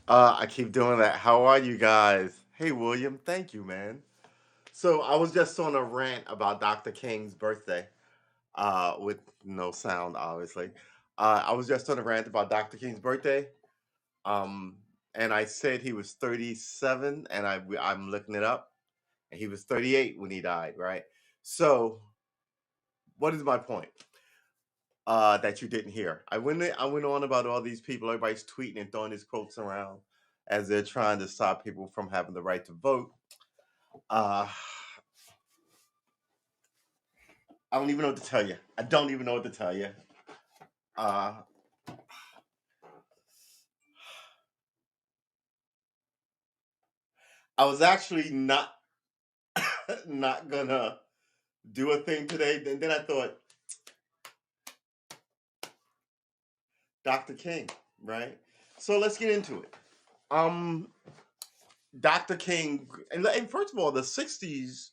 I keep doing that. How are you guys? Hey, William. Thank you, man. So I was just on a rant about Dr. King's birthday, with no sound, obviously. I was just on a rant about Dr. King's birthday, um, and I said he was 37, and I'm looking it up, and he was 38 when he died, right? So, what is my point? That you didn't hear. I went on about all these people. Everybody's tweeting and throwing these quotes around as they're trying to stop people from having the right to vote. Uh, I don't even know what to tell you. I don't even know what to tell you. Uh, I was actually not gonna do a thing today. And then I thought, Dr. King, right? So let's get into it. Um, Dr. King, and first of all, the '60s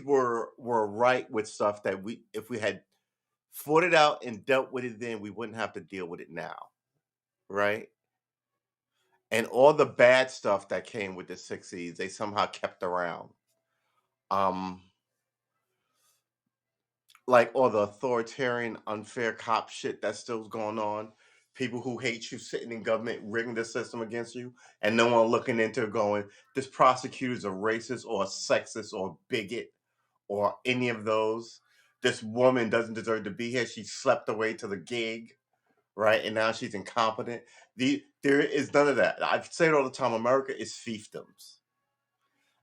were right with stuff that we, if we had fought it out and dealt with it then, we wouldn't have to deal with it now, right? And all the bad stuff that came with the '60s, they somehow kept around. Um, like all the authoritarian, unfair cop shit that's still going on. People who hate you sitting in government rigging the system against you, and no one looking into it going, this prosecutor's a racist or a sexist or a bigot or any of those. This woman doesn't deserve to be here. She slept away to the gig, right? And now she's incompetent. There is none of that. I say it all the time. America is fiefdoms,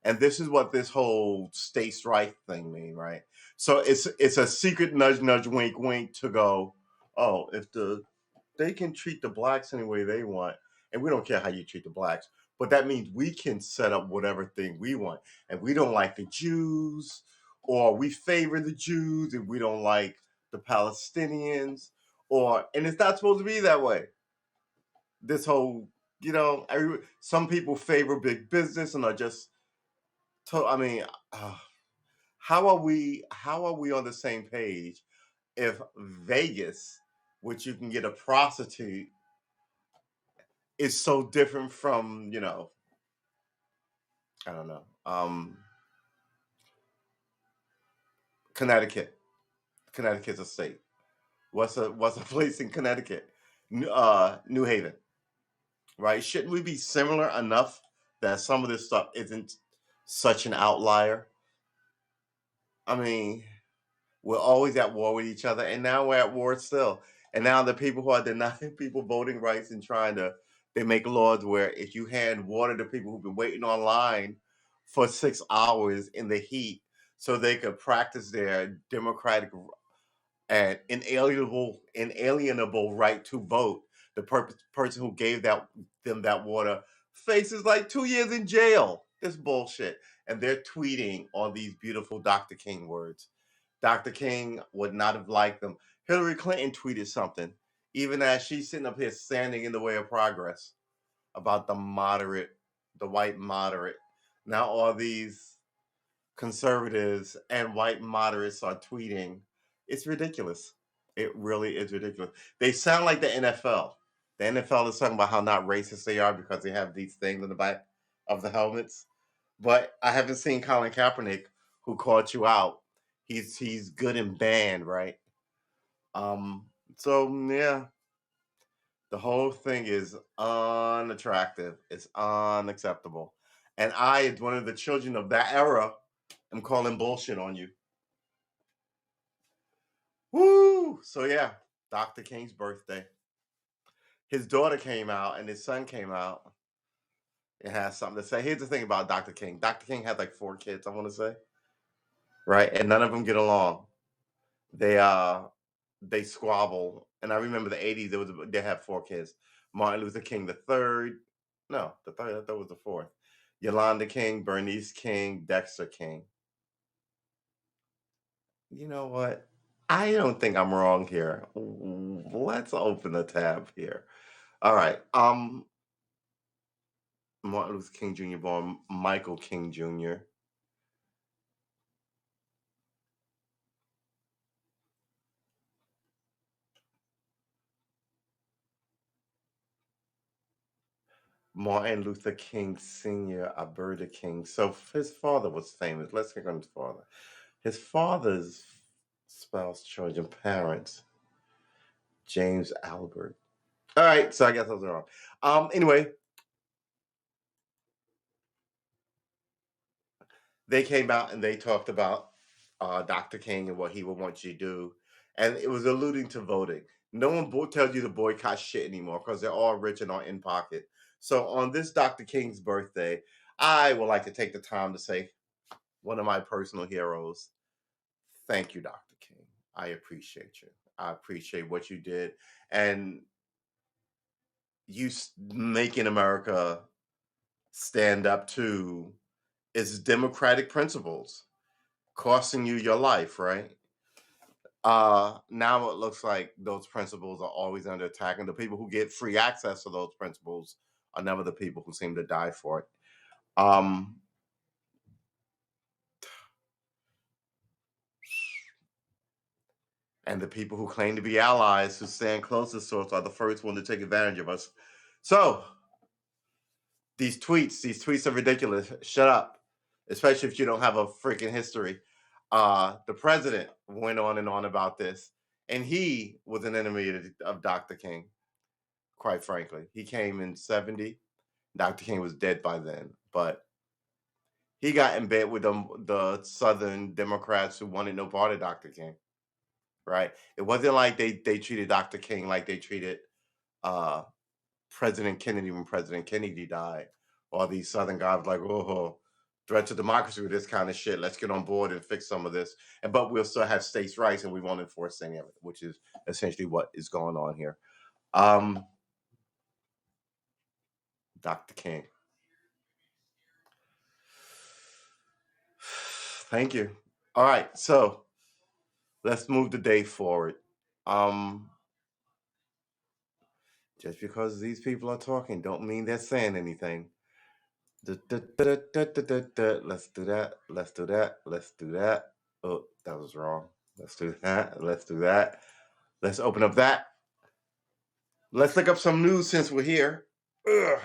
and this is what this whole states' right thing mean, right? So it's a secret nudge, nudge, wink, wink to go. Oh, if they can treat the blacks any way they want, and we don't care how you treat the blacks, but that means we can set up whatever thing we want, and we don't like the Jews, or we favor the Jews, and we don't like the Palestinians, or and it's not supposed to be that way. This whole, some people favor big business and are just. I mean, uh, how are we on the same page if Vegas, which you can get a prostitute, is so different from, I don't know, Connecticut. Connecticut's a state. What's a place in Connecticut? New Haven, right? Shouldn't we be similar enough that some of this stuff isn't such an outlier? I mean, we're always at war with each other, and now we're at war still. And now the people who are denying people voting rights and they make laws where if you hand water to people who've been waiting online for 6 hours in the heat so they could practice their democratic and inalienable right to vote, the person who gave them that water faces like 2 years in jail. This bullshit, and they're tweeting all these beautiful Dr. King words. Dr. King would not have liked them. Hillary Clinton tweeted something, even as she's sitting up here standing in the way of progress about the white moderate. Now all these conservatives and white moderates are tweeting. It's ridiculous. It really is ridiculous. They sound like the NFL. The NFL is talking about how not racist they are because they have these things in the back of the helmets. But I haven't seen Colin Kaepernick, who called you out. He's good in band, right? Um, so yeah, the whole thing is unattractive. It's unacceptable. And I, as one of the children of that era, am calling bullshit on you. Woo! So yeah, Dr. King's birthday. His daughter came out and his son came out. It has something to say. Here's the thing about Dr. King. Dr. King had like 4 kids, I want to say, right? And none of them get along. They they squabble. And I remember the '80s. They had 4 kids. Martin Luther King the third. No, the third. That was the fourth. Yolanda King, Bernice King, Dexter King. You know what? I don't think I'm wrong here. Let's open the tab here. All right. Martin Luther King Jr. born Michael King Jr. Martin Luther King Sr., Alberta King. So his father was famous. Let's click on his father. His father's spouse, children, parents, James Albert. All right, so I guess I was wrong. Anyway, they came out and they talked about Dr. King and what he would want you to do, and it was alluding to voting. No one tells you to boycott shit anymore because they're all rich and are in pocket. So on this Dr. King's birthday, I would like to take the time to say one of my personal heroes. Thank you, Dr. King. I appreciate you. I appreciate what you did, and you making America stand up to its democratic principles, costing you your life, right? Now it looks like those principles are always under attack, and the people who get free access to those principles are never the people who seem to die for it. Um, and the people who claim to be allies, who stand closest to us, are the first one to take advantage of us. So these tweets are ridiculous. Shut up, especially if you don't have a freaking history. The president went on and on about this, and he was an enemy of Dr. King. Quite frankly, he came in '70. Dr. King was dead by then, but he got in bed with the Southern Democrats who wanted no part of Dr. King. Right? It wasn't like they treated Dr. King like they treated uh, President Kennedy when President Kennedy died. All these Southern guys like, oh, threat to democracy with this kind of shit. Let's get on board and fix some of this. But we'll still have states' rights and we won't enforce any of it, which is essentially what is going on here. Dr. King. Thank you. All right, so let's move the day forward. Just because these people are talking don't mean they're saying anything. Let's do that. Let's do that. Let's do that. Oh, that was wrong. Let's do that. Let's do that. Let's open up that. Let's look up some news since we're here. Ugh.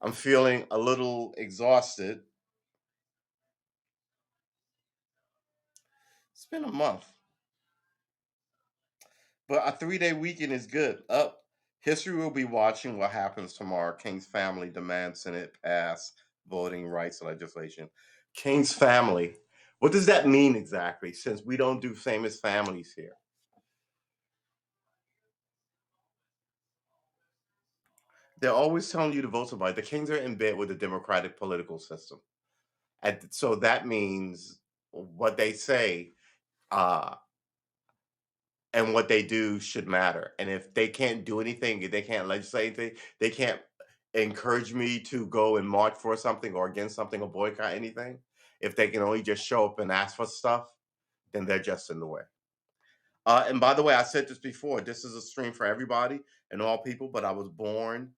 I'm feeling a little exhausted. It's been a month. But a 3-day weekend is good. Up. History will be watching what happens tomorrow. King's family demands Senate pass voting rights legislation. King's family. What does that mean exactly, since we don't do famous families here? They're always telling you to vote somebody. The Kings are in bed with the democratic political system. And so that means what they say uh, and what they do should matter. And if they can't do anything, if they can't legislate anything, they can't encourage me to go and march for something or against something or boycott anything. If they can only just show up and ask for stuff, then they're just in the way. And by the way, I said this before. This is a stream for everybody and all people, but I was born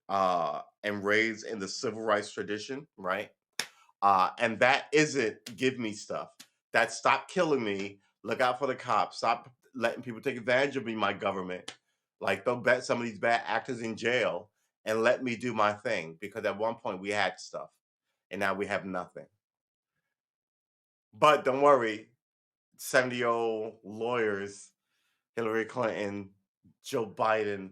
and raised in the civil rights tradition, right? And that isn't give me stuff. That stop killing me. Look out for the cops. Stop letting people take advantage of me, my government. Like they'll bet some of these bad actors in jail and let me do my thing. Because at one point we had stuff and now we have nothing. But don't worry, 70-year-old lawyers, Hillary Clinton, Joe Biden,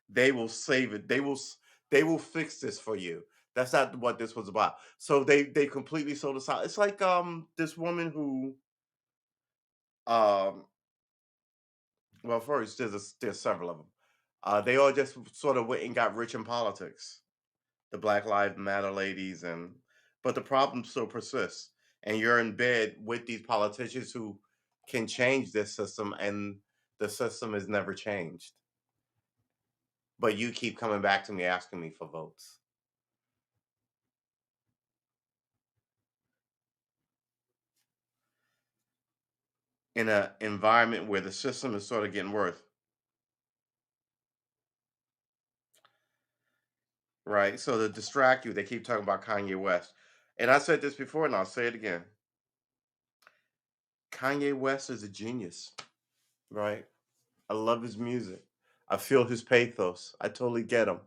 they will save it. They will fix this for you. That's not what this was about. So they completely sold us out. It's like this woman who um well, first there's several of them. They all just sort of went and got rich in politics. The Black Lives Matter ladies, and but the problem still persists. And you're in bed with these politicians who can change this system, and the system is never changed. But you keep coming back to me asking me for votes. In an environment where the system is sort of getting worse, right? So to distract you, they keep talking about Kanye West. And I said this before and I'll say it again. Kanye West is a genius, right? I love his music. I feel his pathos. I totally get him.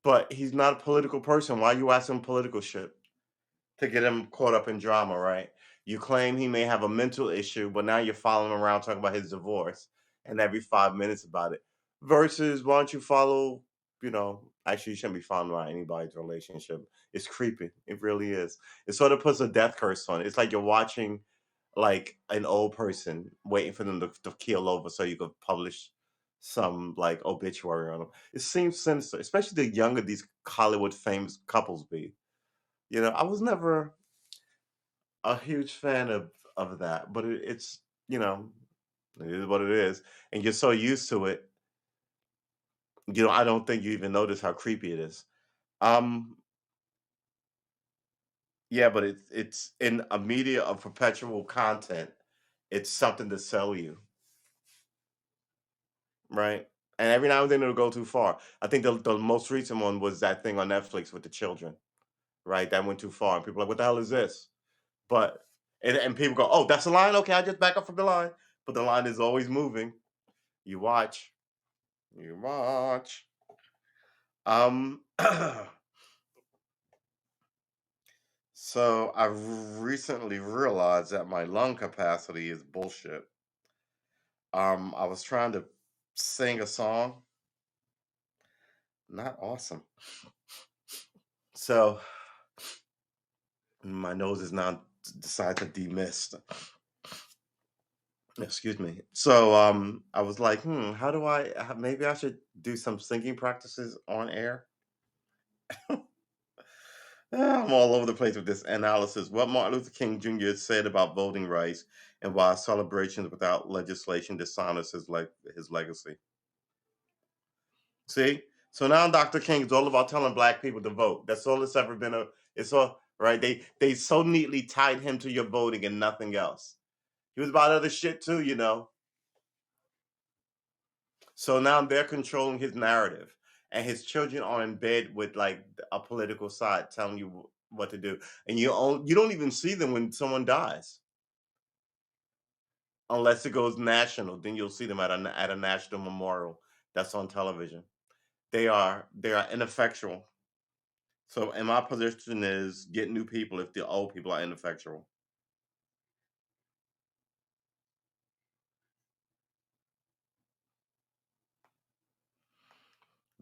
but he's not a political person. Why you asking political shit? To get him caught up in drama, right? You claim he may have a mental issue, but now you're following him around talking about his divorce and every 5 minutes about it. Versus, why don't you follow, actually, you shouldn't be following around anybody's relationship. It's creepy. It really is. It sort of puts a death curse on it. It's like you're watching like an old person waiting for them to keel over so you could publish some like obituary on them. It seems sinister, especially the younger these Hollywood famous couples be. I was never a huge fan of that, but it's it is what it is, and you're so used to it. I don't think you even notice how creepy it is. Um, yeah, but it's in a media of perpetual content. It's something to sell you, right? And every now and then it'll go too far. I think the most recent one was that thing on Netflix with the children, right? That went too far, and people are like, "What the hell is this?" But and people go, "Oh, that's the line. Okay, I just back up from the line." But the line is always moving. You watch. You watch. Um, so I recently realized that my lung capacity is bullshit. I was trying to sing a song, not awesome. So my nose is now decided to demist. Excuse me. So I was like, how do maybe I should do some singing practices on air. I'm all over the place with this analysis. What Martin Luther King Jr. said about voting rights and why celebrations without legislation dishonors his legacy. See? So now Dr. King is all about telling black people to vote. That's all it's ever been. It's all right. They so neatly tied him to your voting and nothing else. He was about other shit too. So now they're controlling his narrative, and his children are in bed with like a political side telling you what to do, and you don't even see them when someone dies unless it goes national. Then you'll see them at a national memorial that's on television. They are ineffectual. So, and my position is get new people if the old people are ineffectual.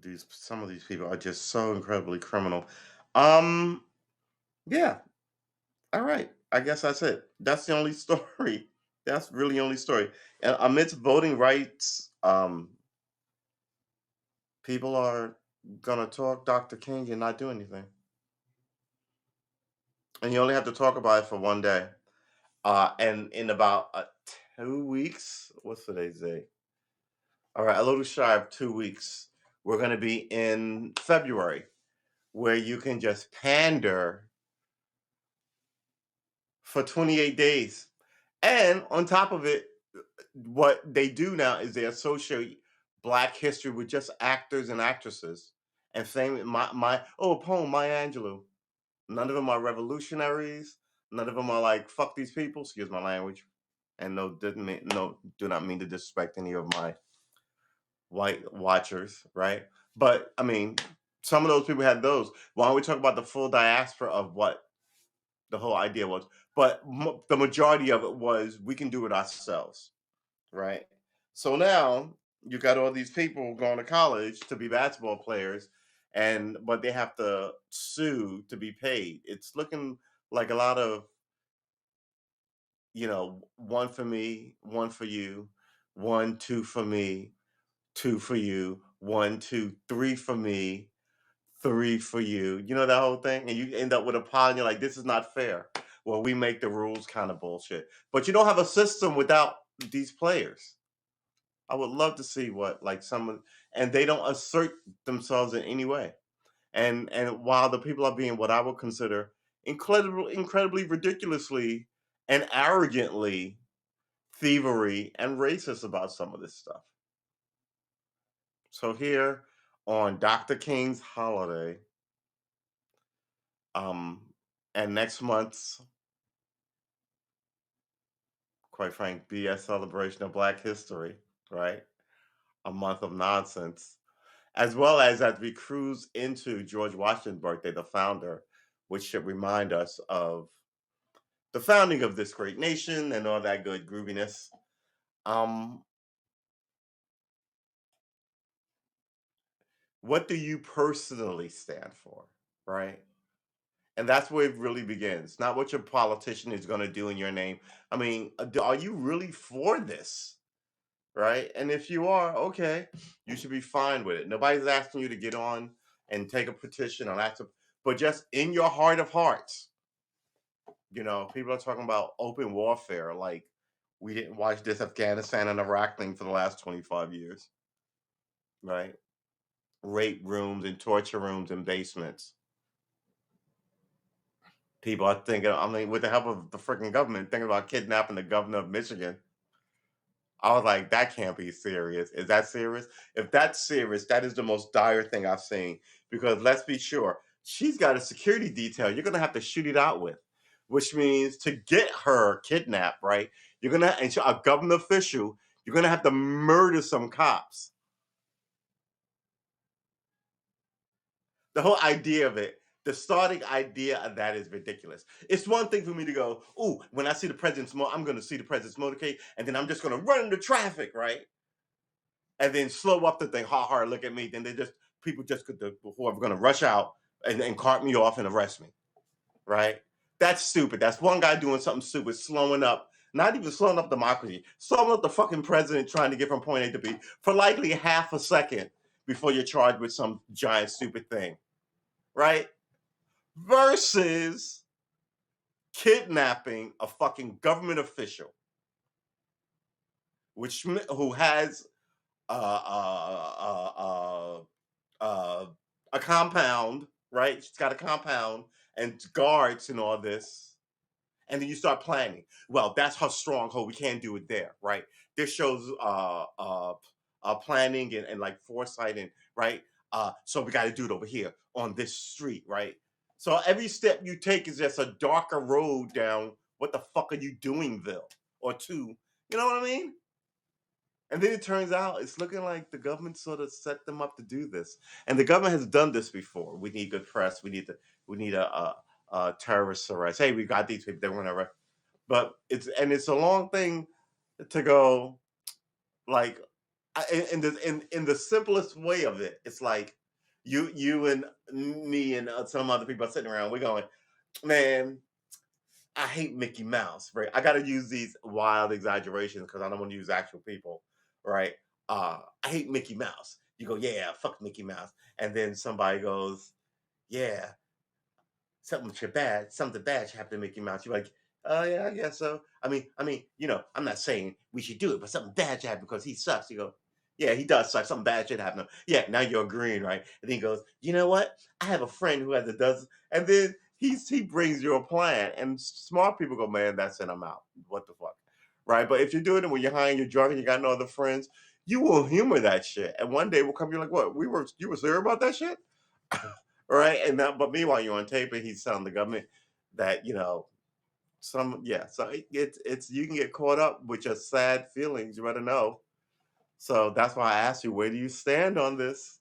These Some of these people are just so incredibly criminal. Um, yeah. All right. I guess that's it. That's the only story. That's really the only story. And amidst voting rights, people are gonna talk Dr. King and not do anything. And you only have to talk about it for one day. And in about 2 weeks, what's today's date? All right, a little shy of 2 weeks, we're gonna be in February, where you can just pander for 28 days. And on top of it, what they do now is they associate Black history with just actors and actresses. And saying a poem, Maya Angelou. None of them are revolutionaries. None of them are like fuck these people. Excuse my language. And do not mean to disrespect any of my white watchers, right? But I mean, some of those people had those. Why don't we talk about the full diaspora of what the whole idea was? But the majority of it was we can do it ourselves, right? So now you got all these people going to college to be basketball players, but they have to sue to be paid. It's looking like a lot of one for me, one for you, one, two for me, two for you, one, two, three for me, three for you. You know that whole thing? And you end up with a pile and you're like, this is not fair. Well, we make the rules kind of bullshit. But you don't have a system without these players. I would love to see what like and they don't assert themselves in any way. And while the people are being what I would consider incredibly ridiculously and arrogantly thievery and racist about some of this stuff. So here on Dr. King's holiday, um, and next month's, quite frank, BS celebration of Black History, right? A month of nonsense. as well as we cruise into George Washington's birthday, the founder, which should remind us of the founding of this great nation and all that good grooviness. Um, what do you personally stand for, right? And that's where it really begins. Not what your politician is going to do in your name. I mean, are you really for this? Right? And if you are, okay, you should be fine with it. Nobody's asking you to get on and take a petition on that, but just in your heart of hearts, people are talking about open warfare. Like we didn't watch this Afghanistan and Iraq thing for the last 25 years, right? Rape rooms and torture rooms and basements. People are thinking, I mean, with the help of the freaking government, thinking about kidnapping the governor of Michigan. I was like, that can't be serious. Is that serious? If that's serious, that is the most dire thing I've seen. Because let's be sure, she's got a security detail you're going to have to shoot it out with, which means to get her kidnapped, right? You're going to, and a government official, you're going to have to murder some cops. The whole idea of it, the starting idea of that is ridiculous. It's one thing for me to go, ooh, when I see the president's I'm going to see the president's motorcade, and then I'm just going to run into traffic, right? And then slow up the thing, hard, look at me. Then people just could, who are going to rush out and cart me off and arrest me, right? That's stupid. That's one guy doing something stupid, slowing up, not even slowing up democracy, slowing up the fucking president trying to get from point A to B for likely half a second before you're charged with some giant stupid thing, right? Versus kidnapping a fucking government official, who has uh, a compound, right? She's got a compound and guards and all this. And then you start planning. Well, that's her stronghold. We can't do it there, right? This shows planning and like foresight and right. So we got to do it over here on this street, right? So every step you take is just a darker road down. What the fuck are you doing, Bill? Or two? You know what I mean? And then it turns out it's looking like the government sort of set them up to do this, and the government has done this before. We need good press. We need a terrorist arrest. Hey, we got these people. They want to arrest, but it's a long thing to go. Like in the simplest way of it, it's like you and me and some other people are sitting around. We're going, man. I hate Mickey Mouse, right? I got to use these wild exaggerations because I don't want to use actual people, right? I hate Mickey Mouse. You go, yeah, fuck Mickey Mouse, and then somebody goes, yeah, something bad should happen to Mickey Mouse. You're like, oh yeah, I guess so. I mean, I'm not saying we should do it, but something bad should happen because he sucks. You go, yeah, he does suck. Something bad should happen. Yeah, now you're agreeing, right? And then he goes, you know what? I have a friend who has a dozen, and then he brings you a plan, and smart people go, man, that's it. I'm out. What the fuck, right? But if you're doing it when you're high and you're drunk and you got no other friends, you will humor that shit, and one day will come. You're like, what? You were serious about that shit? Right? And but meanwhile, you're on tape, and he's telling the government that so it's you can get caught up with your sad feelings. You better know. So that's why I asked you, where do you stand on this?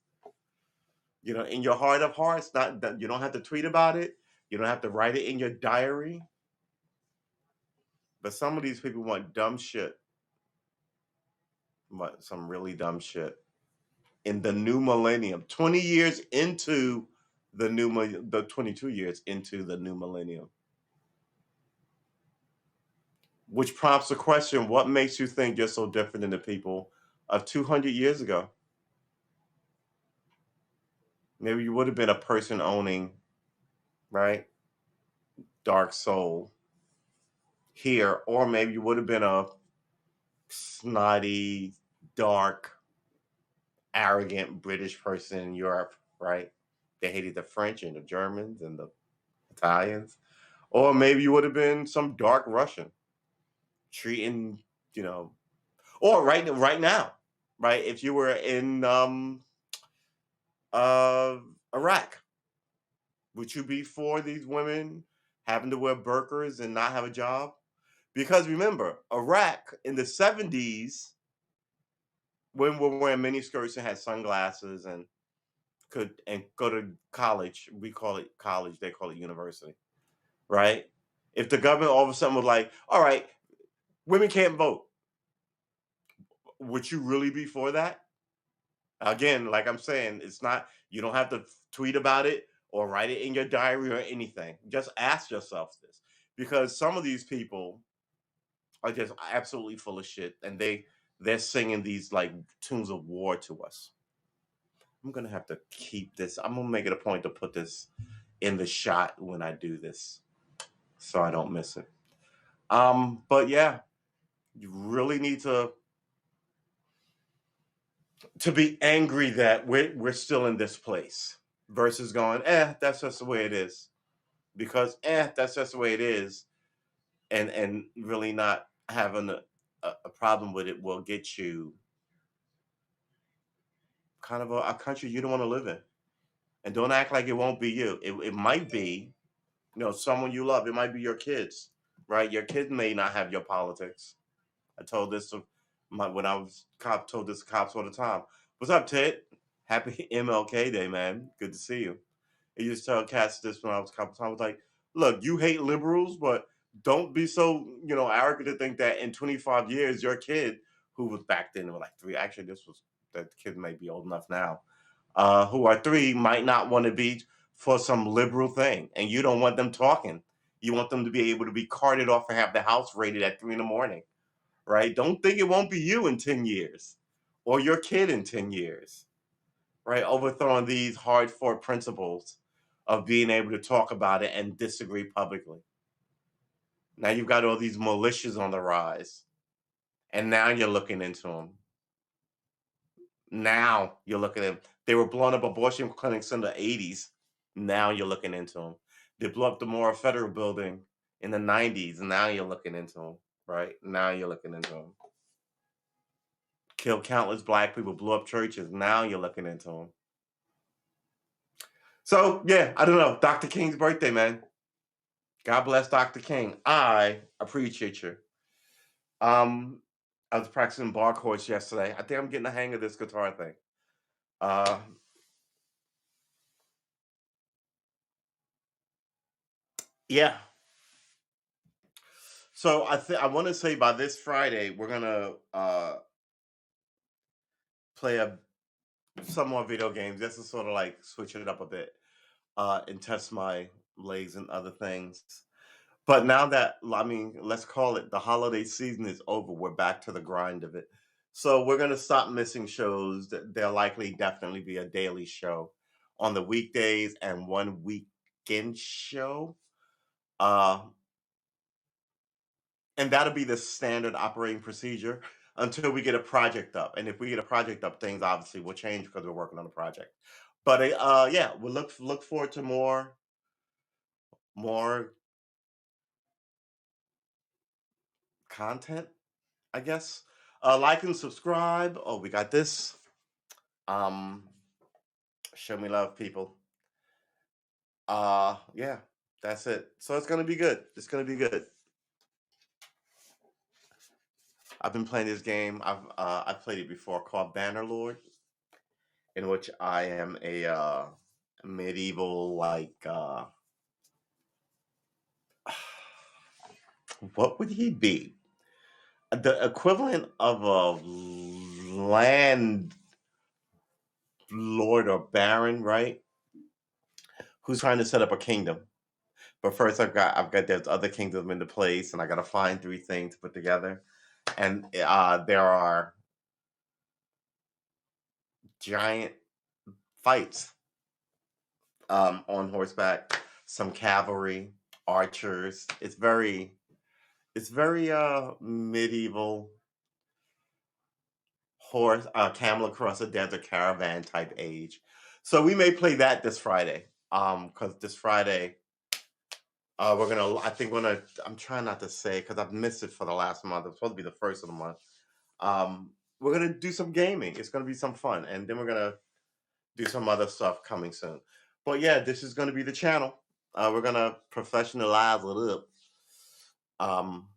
In your heart of hearts, not that you don't have to tweet about it, you don't have to write it in your diary. But some of these people want dumb shit, but some really dumb shit in the new millennium. 20 years into the 22 years into the new millennium. Which prompts the question, what makes you think you're so different than the people of 200 years ago? Maybe you would have been a person owning, right? Dark soul here, or maybe you would have been a snotty, dark, arrogant British person in Europe, right? They hated the French and the Germans and the Italians. Or maybe you would have been some dark Russian treating, you know, or right now, right? If you were in uh, Iraq, would you be for these women having to wear burqas and not have a job? Because remember, Iraq in the 70s, women were wearing mini skirts and had sunglasses, and could and go to college. We call it college, they call it university, right? If the government all of a sudden was like, all right, women can't vote, would you really be for that? Again, like I'm saying, it's not, you don't have to tweet about it or write it in your diary or anything. Just ask yourself this, because some of these people are just absolutely full of shit, and they're singing these like tunes of war to us. I'm gonna have to keep this. I'm gonna make it a point to put this in the shot when I do this, so I don't miss it. But yeah, you really need to be angry that we're still in this place versus going, that's just the way it is. Because that's just the way it is, and really not having a problem with it will get you kind of a country you don't want to live in. And don't act like it won't be you. It might be, someone you love. It might be your kids, right? Your kids may not have your politics. I told this to when I was cop. Told this to cops all the time. What's up, Ted? Happy MLK Day, man. Good to see you. I used to tell cats this when I was cop. I was like, look, you hate liberals, but don't be so arrogant to think that in 25 years your kid, who was back then, were like three. Actually, that kid may be old enough now, who are three, might not want to be for some liberal thing, and you don't want them talking. You want them to be able to be carted off and have the house raided at 3 in the morning, right? Don't think it won't be you in 10 years or your kid in 10 years, right? Overthrowing these hard fought principles of being able to talk about it and disagree publicly. Now you've got all these militias on the rise, and now you're looking into them. Now you're looking at them. They were blowing up abortion clinics in the 80s. Now you're looking into them. They blew up the Moore Federal Building in the 90s. Now you're looking into them, right? Now you're looking into them. Killed countless black people, blew up churches. Now you're looking into them. So, yeah, I don't know. Dr. King's birthday, man. God bless Dr. King. I appreciate you. I was practicing bar chords yesterday. I think I'm getting the hang of this guitar thing. Yeah. So I want to say by this Friday we're gonna play some more video games just to sort of like switch it up a bit and test my legs and other things. But now that, let's call it, the holiday season is over, we're back to the grind of it. So we're gonna stop missing shows. There'll likely definitely be a daily show on the weekdays and one weekend show. Uh, and that'll be the standard operating procedure until we get a project up. And if we get a project up, things obviously will change because we're working on a project. But yeah, we'll look forward to more content, I guess. Like and subscribe. Oh, we got this. Um, Show me love, people. Yeah, that's it. So it's gonna be good. It's gonna be good. I've been playing this game. I've played it before, called Bannerlord, in which I am a medieval, like what would he be? The equivalent of a land lord or baron, right? Who's trying to set up a kingdom. But first, I've got there's other kingdoms into place, and I got to find 3 things to put together. And there are giant fights on horseback, some cavalry, archers. It's very medieval horse camel across a desert caravan type age. So we may play that this Friday. Because this Friday we're gonna. I think we're gonna. I'm trying not to say because I've missed it for the last month. It's supposed to be the first of the month. We're gonna do some gaming. It's gonna be some fun, and then we're gonna do some other stuff coming soon. But yeah, this is gonna be the channel. We're gonna professionalize it up. Um,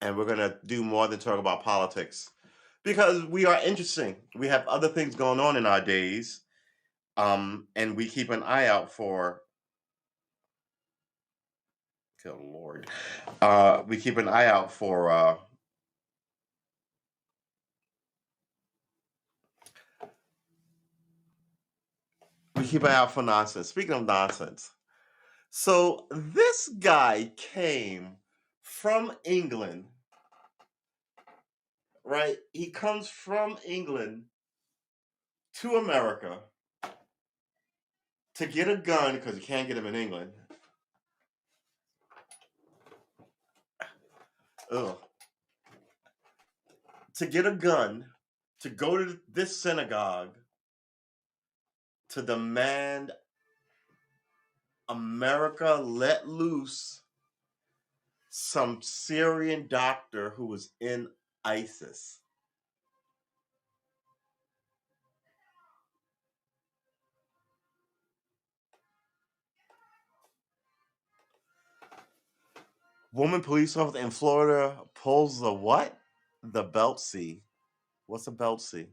and we're gonna do more than talk about politics because we are interesting. We have other things going on in our days, And we keep an eye out for. Good Lord. We keep an eye out for. We keep an eye out for nonsense. Speaking of nonsense, so this guy came from England, right? He comes from England to America to get a gun because you can't get them in England. Ugh. To get a gun to go to this synagogue to demand America let loose some Syrian doctor who was in ISIS. Woman police officer in Florida pulls the what? The belt C. What's a belt C?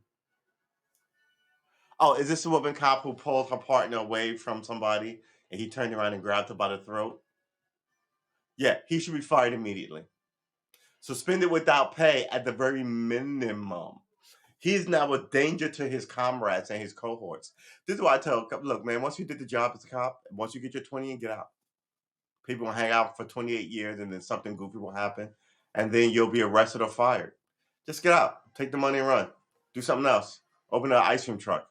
Oh, is this the woman cop who pulled her partner away from somebody and he turned around and grabbed her by the throat? Yeah, he should be fired immediately. Suspended without pay at the very minimum. He's now a danger to his comrades and his cohorts. This is why I tell, look, man, once you did the job as a cop, once you get your 20 and get out, people will hang out for 28 years and then something goofy will happen and then you'll be arrested or fired. Just get out, take the money and run. Do something else. Open an ice cream truck.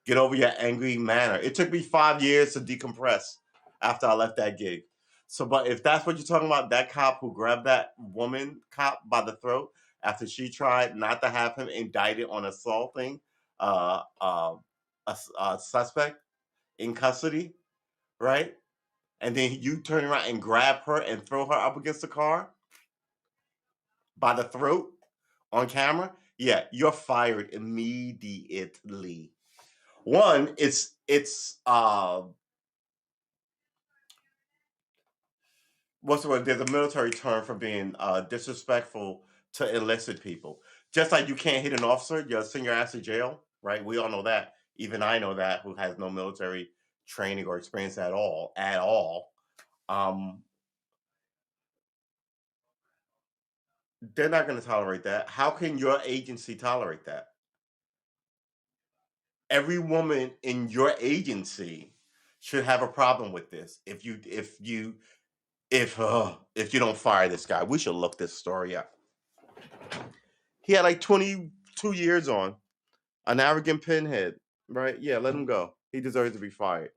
Get over your angry manner. It took me 5 years to decompress after I left that gig. So, but if that's what you're talking about, that cop who grabbed that woman cop by the throat after she tried not to have him indicted on assaulting uh, uh, a suspect in custody, right? And then you turn around and grab her and throw her up against the car by the throat on camera, yeah, you're fired immediately. One, it's what's the word? There's a military term for being disrespectful to enlisted people. Just like you can't hit an officer, you'll send your ass to jail, right? We all know that. Even I know that, who has no military training or experience at all, at all. Um, they're not going to tolerate that. How can your agency tolerate that? Every woman in your agency should have a problem with this. If you don't fire this guy, we should look this story up. He had like 22 years on, an arrogant pinhead, right? Yeah, let him go. He deserves to be fired.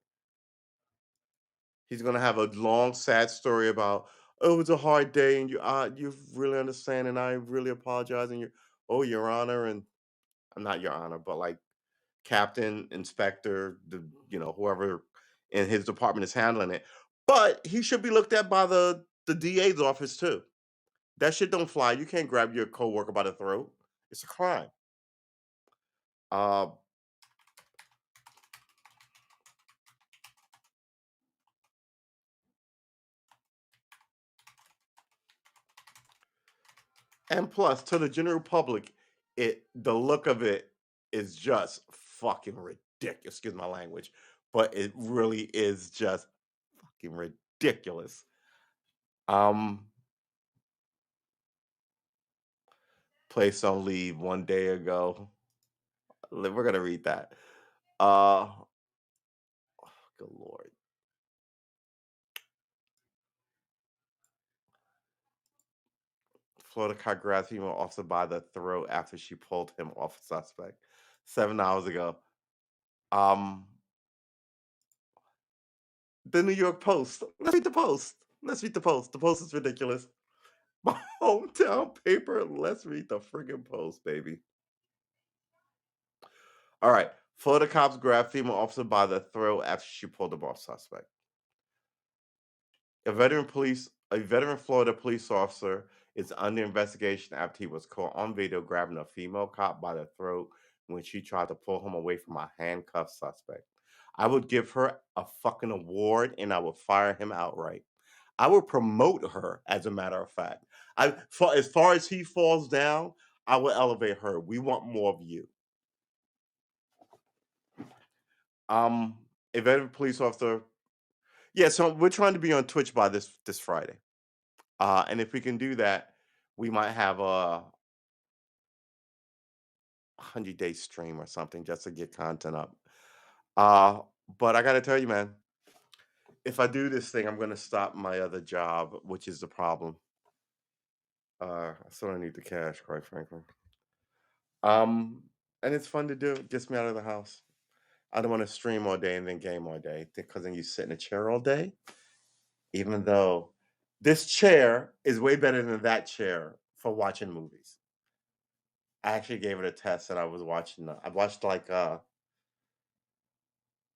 He's gonna have a long, sad story about, oh, it was a hard day, and you really understand, and I really apologize, and oh, Your Honor, and I'm not Your Honor, but like captain, inspector, whoever in his department is handling it. But he should be looked at by the DA's office too. That shit don't fly. You can't grab your coworker by the throat. It's a crime. Uh, and plus, to the general public, the look of it is just fucking ridiculous. Excuse my language, but it really is just fucking ridiculous. Um, Placed on leave 1 day ago. We're gonna read that. Uh, Good lord. Florida car grabs female officer by the throat after she pulled him off a suspect 7 hours ago. Um, the New York Post. Let's read the Post. Let's read the Post. The Post is ridiculous. My hometown paper. Let's read the friggin' Post, baby. All right. Florida cops grab female officer by the throat after she pulled him off suspect. A veteran Florida police officer is under investigation after he was caught on video grabbing a female cop by the throat when she tried to pull him away from a handcuffed suspect. I would give her a fucking award and I would fire him outright. I would promote her, as a matter of fact. As far as he falls down, I will elevate her. We want more of you. A veteran police officer. Yeah, so we're trying to be on Twitch by this Friday. And if we can do that, we might have a 100-day stream or something just to get content up. But I gotta tell you, man, if I do this thing, I'm gonna stop my other job, which is the problem. I still don't need the cash, quite frankly. Um, and it's fun to do. It gets me out of the house. I don't want to stream all day and then game all day because then you sit in a chair all day. Even though this chair is way better than that chair for watching movies. I actually gave it a test and I was watching. I watched like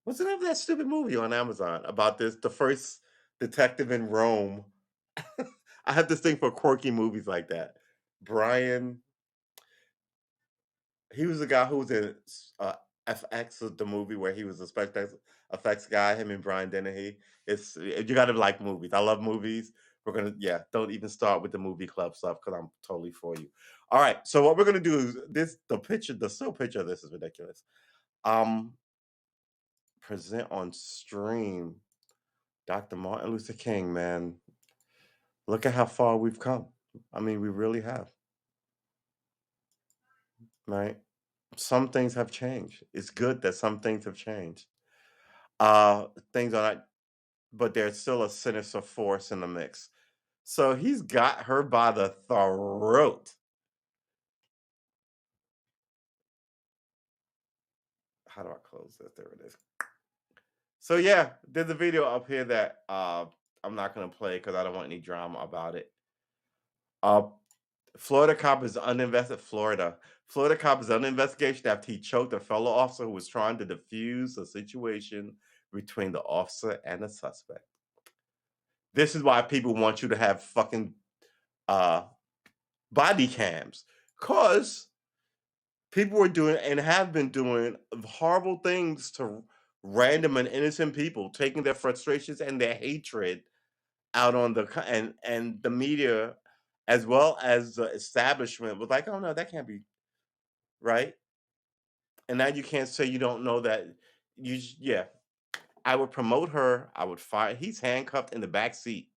what's the name of that stupid movie on Amazon about the first detective in Rome. I have this thing for quirky movies like that. Brian, he was the guy who was in FX, the movie where he was a special effects guy. Him and Brian Dennehy. It's you got to like movies. I love movies. We're gonna don't even start with the movie club stuff because I'm totally for you. All right, so what we're gonna do is the still picture of this is ridiculous. Um, present on stream, Dr. Martin Luther King. Man, look at how far we've come. I mean, we really have. Right? Some things have changed. It's good that some things have changed. Things are not, but there's still a sinister force in the mix. So he's got her by the throat. How do I close this? There it is. So yeah, there's a video up here that I'm not gonna play because I don't want any drama about it. Uh Florida cop is uninvested. Florida cop is under investigation after he choked a fellow officer who was trying to defuse a situation between the officer and the suspect. This is why people want you to have fucking uh, body cams, cause people were doing and have been doing horrible things to random and innocent people, taking their frustrations and their hatred out on and the media, as well as the establishment, was like, "Oh no, that can't be right." And now you can't say you don't know that. Yeah, I would promote her. I would fire. He's handcuffed in the back seat.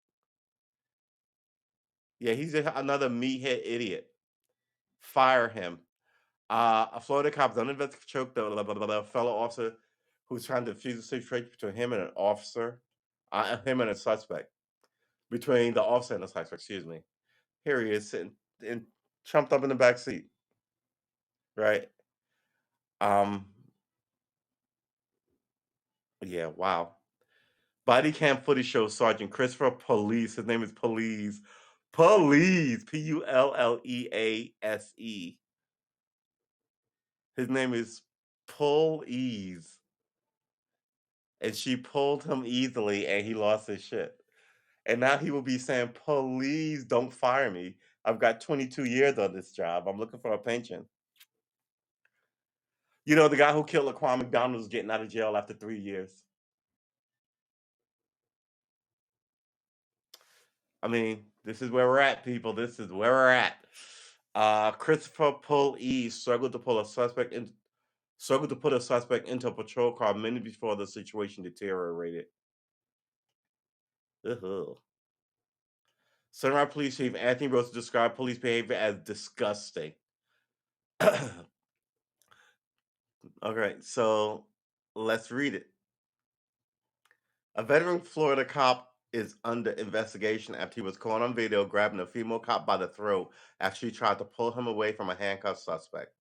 Yeah, he's another meathead idiot. Fire him. A Florida cop is uninvestigated choked the fellow officer who's trying to defuse the situation between him and an officer, him and a suspect. Between the officer and the suspect, excuse me. Here he is sitting and chumped up in the back seat, right? Um, yeah, wow. Body cam footage shows Sergeant Christopher Police. His name is Police. Police. Pulease. His name is Pulease. And she pulled him easily and he lost his shit. And now he will be saying, "Please don't fire me. I've got 22 years on this job. I'm looking for a pension." You know, the guy who killed Laquan McDonald is getting out of jail after 3 years. I mean, this is where we're at, people. This is where we're at. Christopher Pulease struggled to put a suspect into a patrol car minutes before the situation deteriorated. Ugh. Sunrise Police Chief Anthony Rose described police behavior as disgusting. Okay, so let's read it. A veteran Florida cop is under investigation after he was caught on video grabbing a female cop by the throat after she tried to pull him away from a handcuffed suspect.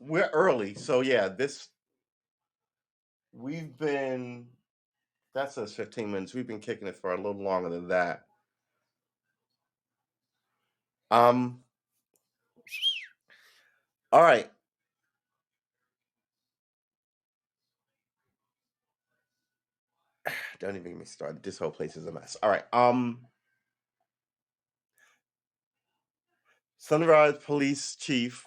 We're early, so yeah, this we've been that says 15 minutes. We've been kicking it for a little longer than that. Um, all right. Don't even get me started. This whole place is a mess. All right. Sunrise Police Chief,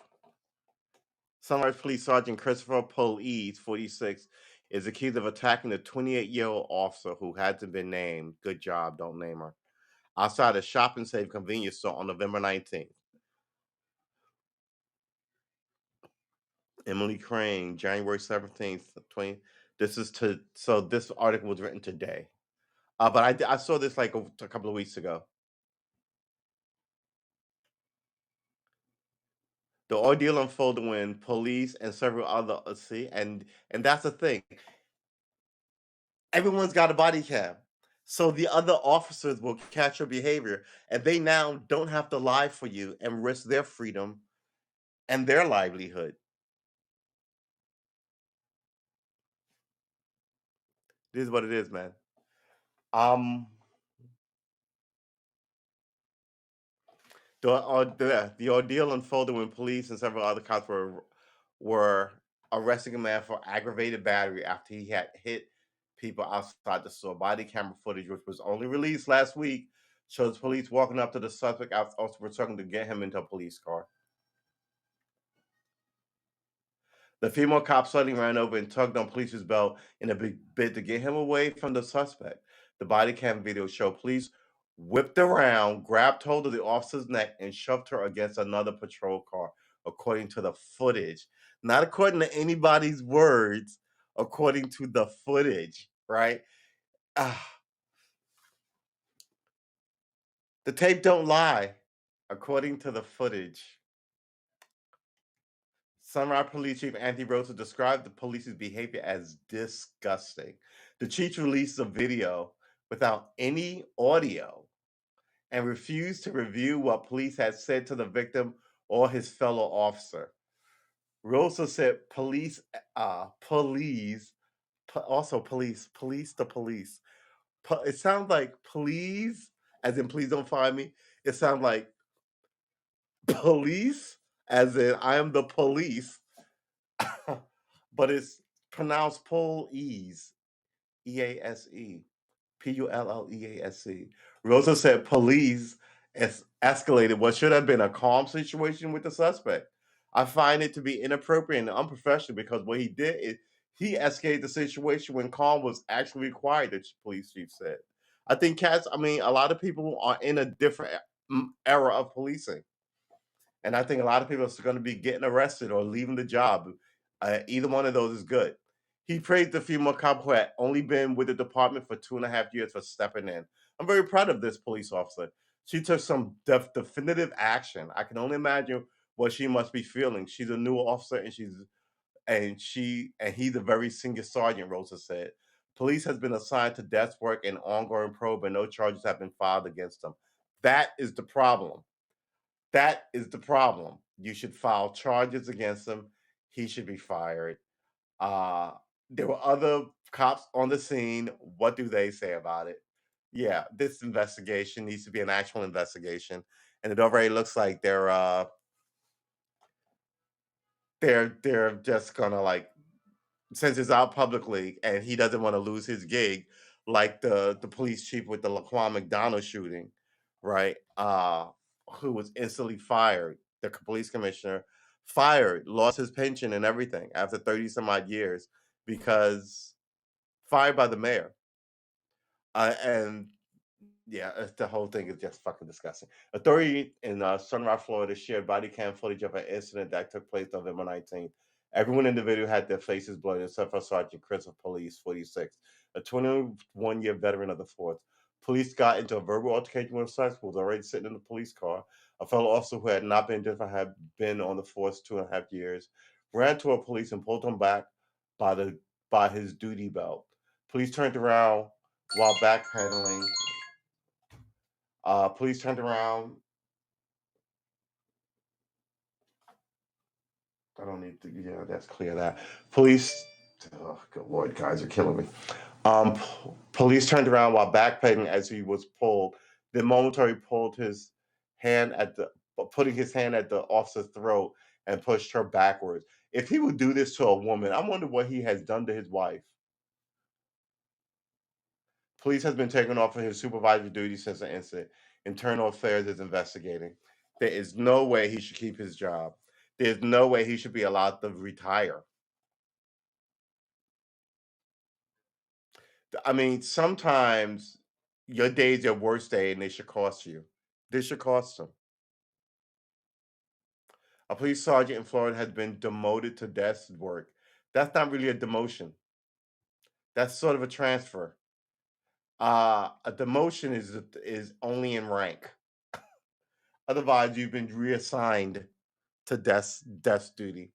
Sunrise Police Sergeant Christopher Pulease, 46, is accused of attacking the 28-year-old officer who hasn't been named. Good job, don't name her. outside a Shop and Save convenience store on November 19th. Emily Crane, January 17th, 20. This article was written today. But I saw this like a couple of weeks ago. The ordeal unfolded when police and several other see, and that's the thing. Everyone's got a body cam. So the other officers will catch your behavior, and they now don't have to lie for you and risk their freedom and their livelihood. This is what it is, man. Um, the ordeal unfolded when police and several other cops were arresting a man for aggravated battery after he had hit people outside the store. Body camera footage, which was only released last week, shows police walking up to the suspect also returning to get him into a police car. The female cop suddenly ran over and tugged on police's belt in a big bid to get him away from the suspect. The body cam video showed police whipped around, grabbed hold of the officer's neck, and shoved her against another patrol car, according to the footage. Not according to anybody's words, according to the footage, right? Ah, the tape don't lie, according to the footage. Sunrise Police Chief Anthony Rosa described the police's behavior as disgusting. The chief released a video without any audio and refused to review what police had said to the victim or his fellow officer. Rosa said police, also police, the police. It sounds like please, as in please don't find me. It sounds like police, as in I am the police. But it's pronounced Pull-ease, EASE, Pulleasc. Rosa said police escalated what should have been a calm situation with the suspect. I find it to be inappropriate and unprofessional because what he did is he escalated the situation when calm was actually required, the police chief said. I think a lot of people are in a different era of policing. And I think a lot of people are going to be getting arrested or leaving the job. Either one of those is good. He praised the female cop who had only been with the department for 2.5 years for stepping in. I'm very proud of this police officer. She took some definitive action. I can only imagine what she must be feeling. She's a new officer, and he's a very senior sergeant. Rosa said. Police has been assigned to desk work and ongoing probe, and no charges have been filed against them. That is the problem. That is the problem. You should file charges against him. He should be fired. Uh, there were other cops on the scene. What do they say about it? Yeah, this investigation needs to be an actual investigation, and it already looks like they're just gonna like, since it's out publicly and he doesn't want to lose his gig, like the police chief with the Laquan McDonald shooting, right? Who was instantly fired. The police commissioner fired, lost his pension and everything after 30 some odd years because fired by the mayor. And yeah, the whole thing is just fucking disgusting. Authority in Sunrise, Florida shared body cam footage of an incident that took place November 19th. Everyone in the video had their faces blurred except for Sergeant Chris of Police 46, a 21-year veteran of the force. Police got into a verbal altercation with a suspect who was already sitting in the police car. A fellow officer who had not been identified had been on the force 2.5 years, ran toward police and pulled him back by his duty belt. Police turned around while backpedaling. Police turned around. I don't need to. Yeah, that's clear. That police. Oh, good lord, guys are killing me. Police turned around while backpedaling as he was pulled. Then momentarily pulled his hand at the, putting his hand at the officer's throat and pushed her backwards. If he would do this to a woman, I wonder what he has done to his wife. Police has been taken off of his supervisory duty since the incident. Internal Affairs is investigating. There is no way he should keep his job. There's no way he should be allowed to retire. I mean, sometimes Your day is your worst day, and they should cost you. This should cost them. A police sergeant in Florida has been demoted to desk work. That's not really a demotion. That's sort of a transfer. A demotion is only in rank. Otherwise, you've been reassigned to desk duty.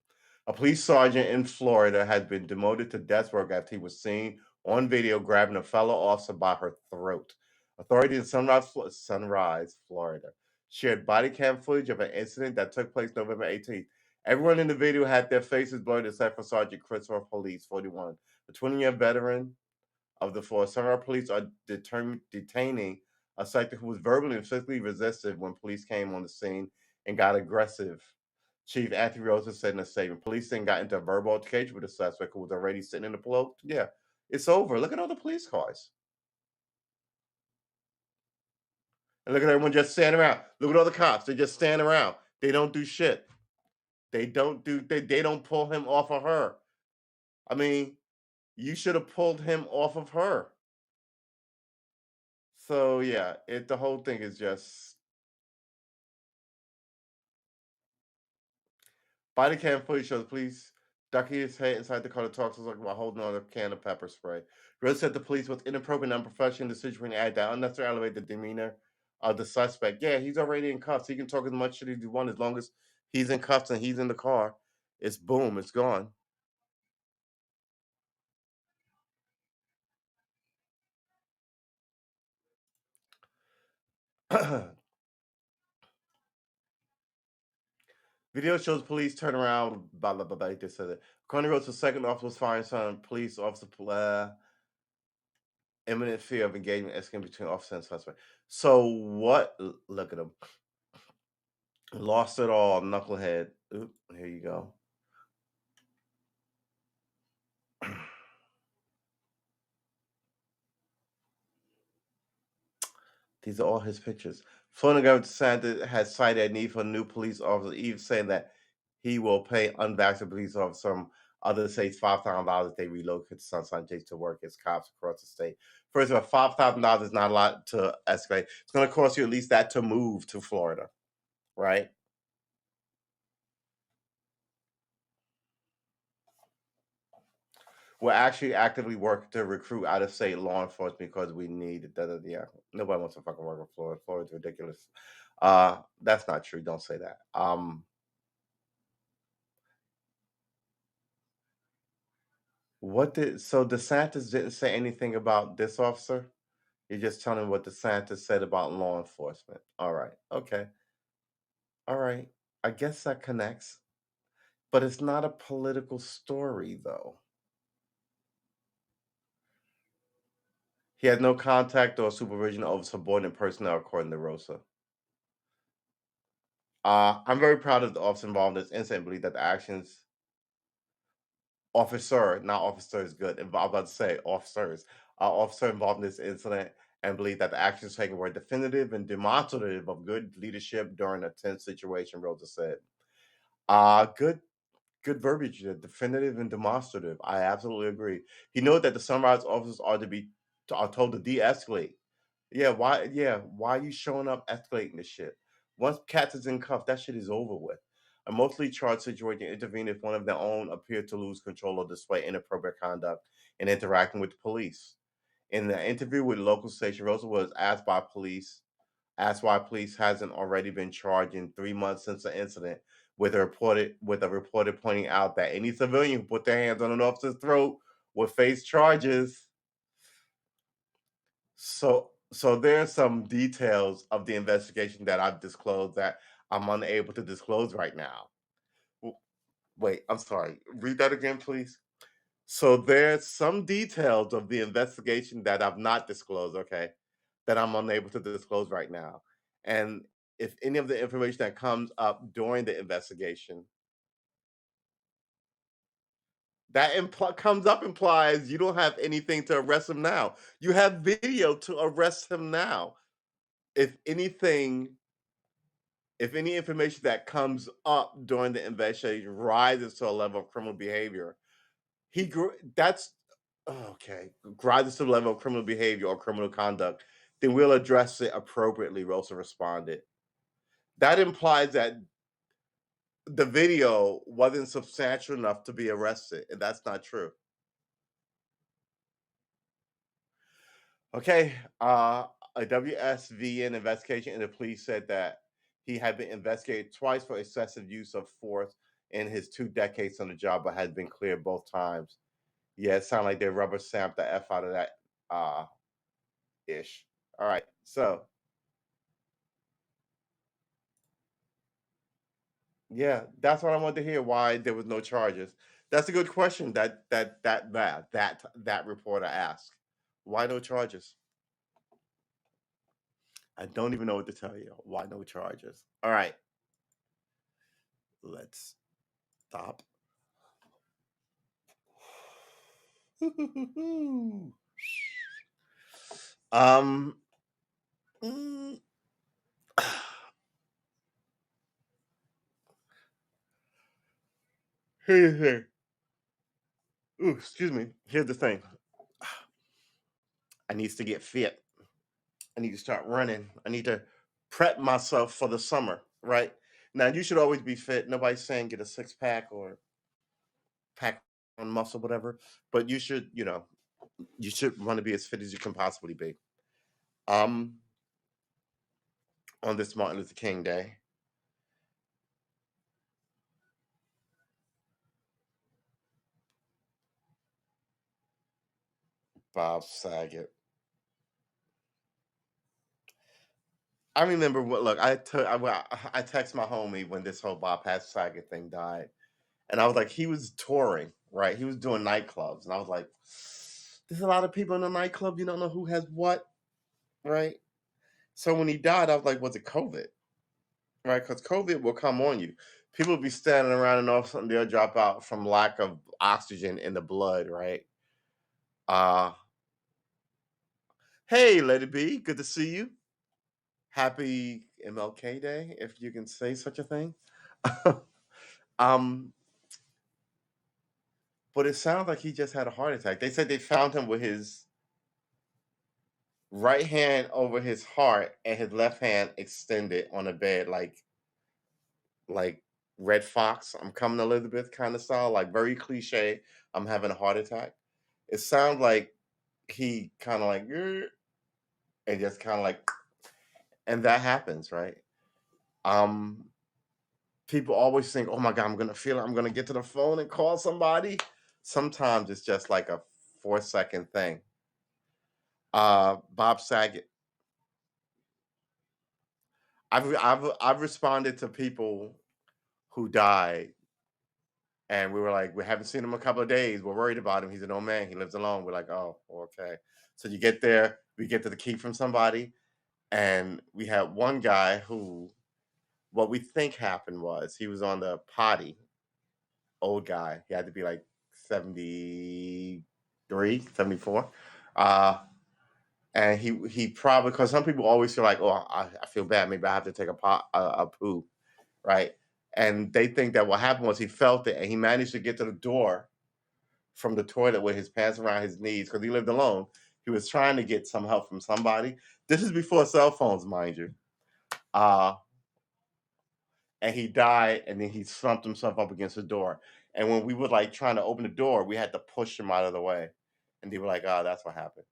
A police sergeant in Florida has been demoted to desk work after he was seen on video grabbing a fellow officer by her throat. Authorities in Sunrise, Florida, shared body cam footage of an incident that took place November 18th. Everyone in the video had their faces blurred except for Sergeant Christopher Police, 41. The 20-year veteran of the force. Some of our police are detaining a suspect who was verbally and physically resistive when police came on the scene and got aggressive. Chief Anthony Rosa said in a statement, police then got into a verbal altercation with the suspect who was already sitting in the float. Yeah, it's over. Look at all the police cars. And look at everyone just standing around. Look at all the cops. They just stand around. They don't do shit. They don't pull him off of her. I mean, you should have pulled him off of her. So yeah, the whole thing is just body cam footage shows police ducking his head inside the car to talk to us while holding on a can of pepper spray. Rose said the police was inappropriate and unprofessional decision when add that unnecessarily elevate the demeanor of the suspect. Yeah, he's already in cuffs. He can talk as much shit as he wants as long as he's in cuffs and he's in the car. It's boom, it's gone. Video shows police turn around, blah, blah, blah, blah. He just said it. According to Rose, the second officer was firing some police officer. Imminent fear of engagement escalating between officer and suspect. So what? Look at him. Lost it all, knucklehead. Oop, here you go. These are all his pictures. Florida Governor DeSantis has cited a need for new police officers, even saying that he will pay unvaccinated police officers from other states $5,000 if they relocate to Sunshine State to work as cops across the state. First of all, $5,000 is not a lot to escalate. It's going to cost you at least that to move to Florida, right? We're actually actively working to recruit out of state law enforcement because we need it. Yeah, nobody wants to fucking work in Florida. Florida's ridiculous. That's not true. Don't say that. What did so DeSantis didn't say anything about this officer? You're just telling what DeSantis said about law enforcement. All right. Okay. All right. I guess that connects. But it's not a political story though. He had no contact or supervision over subordinate personnel, according to Rosa. I'm very proud of the officer involved in this incident and believe that the actions officer, not officer is good. I'm about to say officers, officer involved in this incident and believe that the actions taken were definitive and demonstrative of good leadership during a tense situation, Rosa said. Good verbiage there, definitive and demonstrative. I absolutely agree. He noted that the Sunrise officers are told to de-escalate. Why are you showing up escalating this shit? Once Cats is in cuffs, that shit is over with. A mostly charged situation intervene if one of their own appeared to lose control or display inappropriate conduct in interacting with the police. In the interview with the local station, Rosa was asked why police hasn't already been charged in 3 months since the incident, with a reporter pointing out that any civilian who put their hands on an officer's throat would face charges. So there's some details of the investigation that I've disclosed that I'm unable to disclose right now. Wait, I'm sorry. Read that again, please. So there's some details of the investigation that I've not disclosed, okay, that I'm unable to disclose right now. And if any of the information that comes up during the investigation comes up implies you don't have anything to arrest him now. You have video to arrest him now. If anything, if any information that comes up during the investigation rises to a level of criminal behavior, that's okay. Rises to the level of criminal behavior or criminal conduct, then we'll address it appropriately, Rosa responded. That implies that the video wasn't substantial enough to be arrested, and that's not true. Okay, a WSVN investigation and the police said that he had been investigated twice for excessive use of force in his 2 decades on the job, but had been cleared both times. Yeah, it sounded like they rubber stamped the F out of that ish. All right, so yeah, that's what I wanted to hear. Why there was no charges? That's a good question. That reporter asked. Why no charges? I don't even know what to tell you. Why no charges? All right, let's stop. um. mm, Here's the thing. Ooh, excuse me. Here's the thing. I needs to get fit. I need to start running. I need to prep myself for the summer, right? Now you should always be fit. Nobody's saying get a six pack or pack on muscle, whatever. But you should, you should want to be as fit as you can possibly be. Um, on this Martin Luther King Day. Bob Saget. I remember what look, I text my homie when this whole Bob Saget thing died. And I was like, he was touring, right? He was doing nightclubs. And I was like, there's a lot of people in the nightclub. You don't know who has what, right? So when he died, I was like, was it COVID? Right? Because COVID will come on you. People will be standing around and all of a sudden they'll drop out from lack of oxygen in the blood, right? Uh hey, let it be. Good to see you. Happy MLK Day, if you can say such a thing. um, but it sounds like he just had a heart attack. They said they found him with his right hand over his heart and his left hand extended on a bed, like Red Fox. I'm coming, Elizabeth, kind of style, like very cliche. I'm having a heart attack. It sounds like he kind of like and just kind of like, and that happens, right? Um, people always think, oh my god, I'm gonna feel it. I'm gonna get to the phone and call somebody. Sometimes it's just like a 4 second thing. Bob Saget. I've responded to people who died, and we were like, we haven't seen him a couple of days. We're worried about him. He's an old man. He lives alone. We're like, oh, okay. So you get there, we get to the key from somebody, and we had one guy who, what we think happened was he was on the potty. Old guy. He had to be like 73, 74. Uh, and he probably, because some people always feel like, oh, I feel bad. Maybe I have to take a poo, right? And they think that what happened was he felt it and he managed to get to the door from the toilet with his pants around his knees because he lived alone. He was trying to get some help from somebody. This is before cell phones, mind you. Uh, and he died, and then he slumped himself up against the door. And when we were like trying to open the door, we had to push him out of the way. And they were like, "Oh, that's what happened."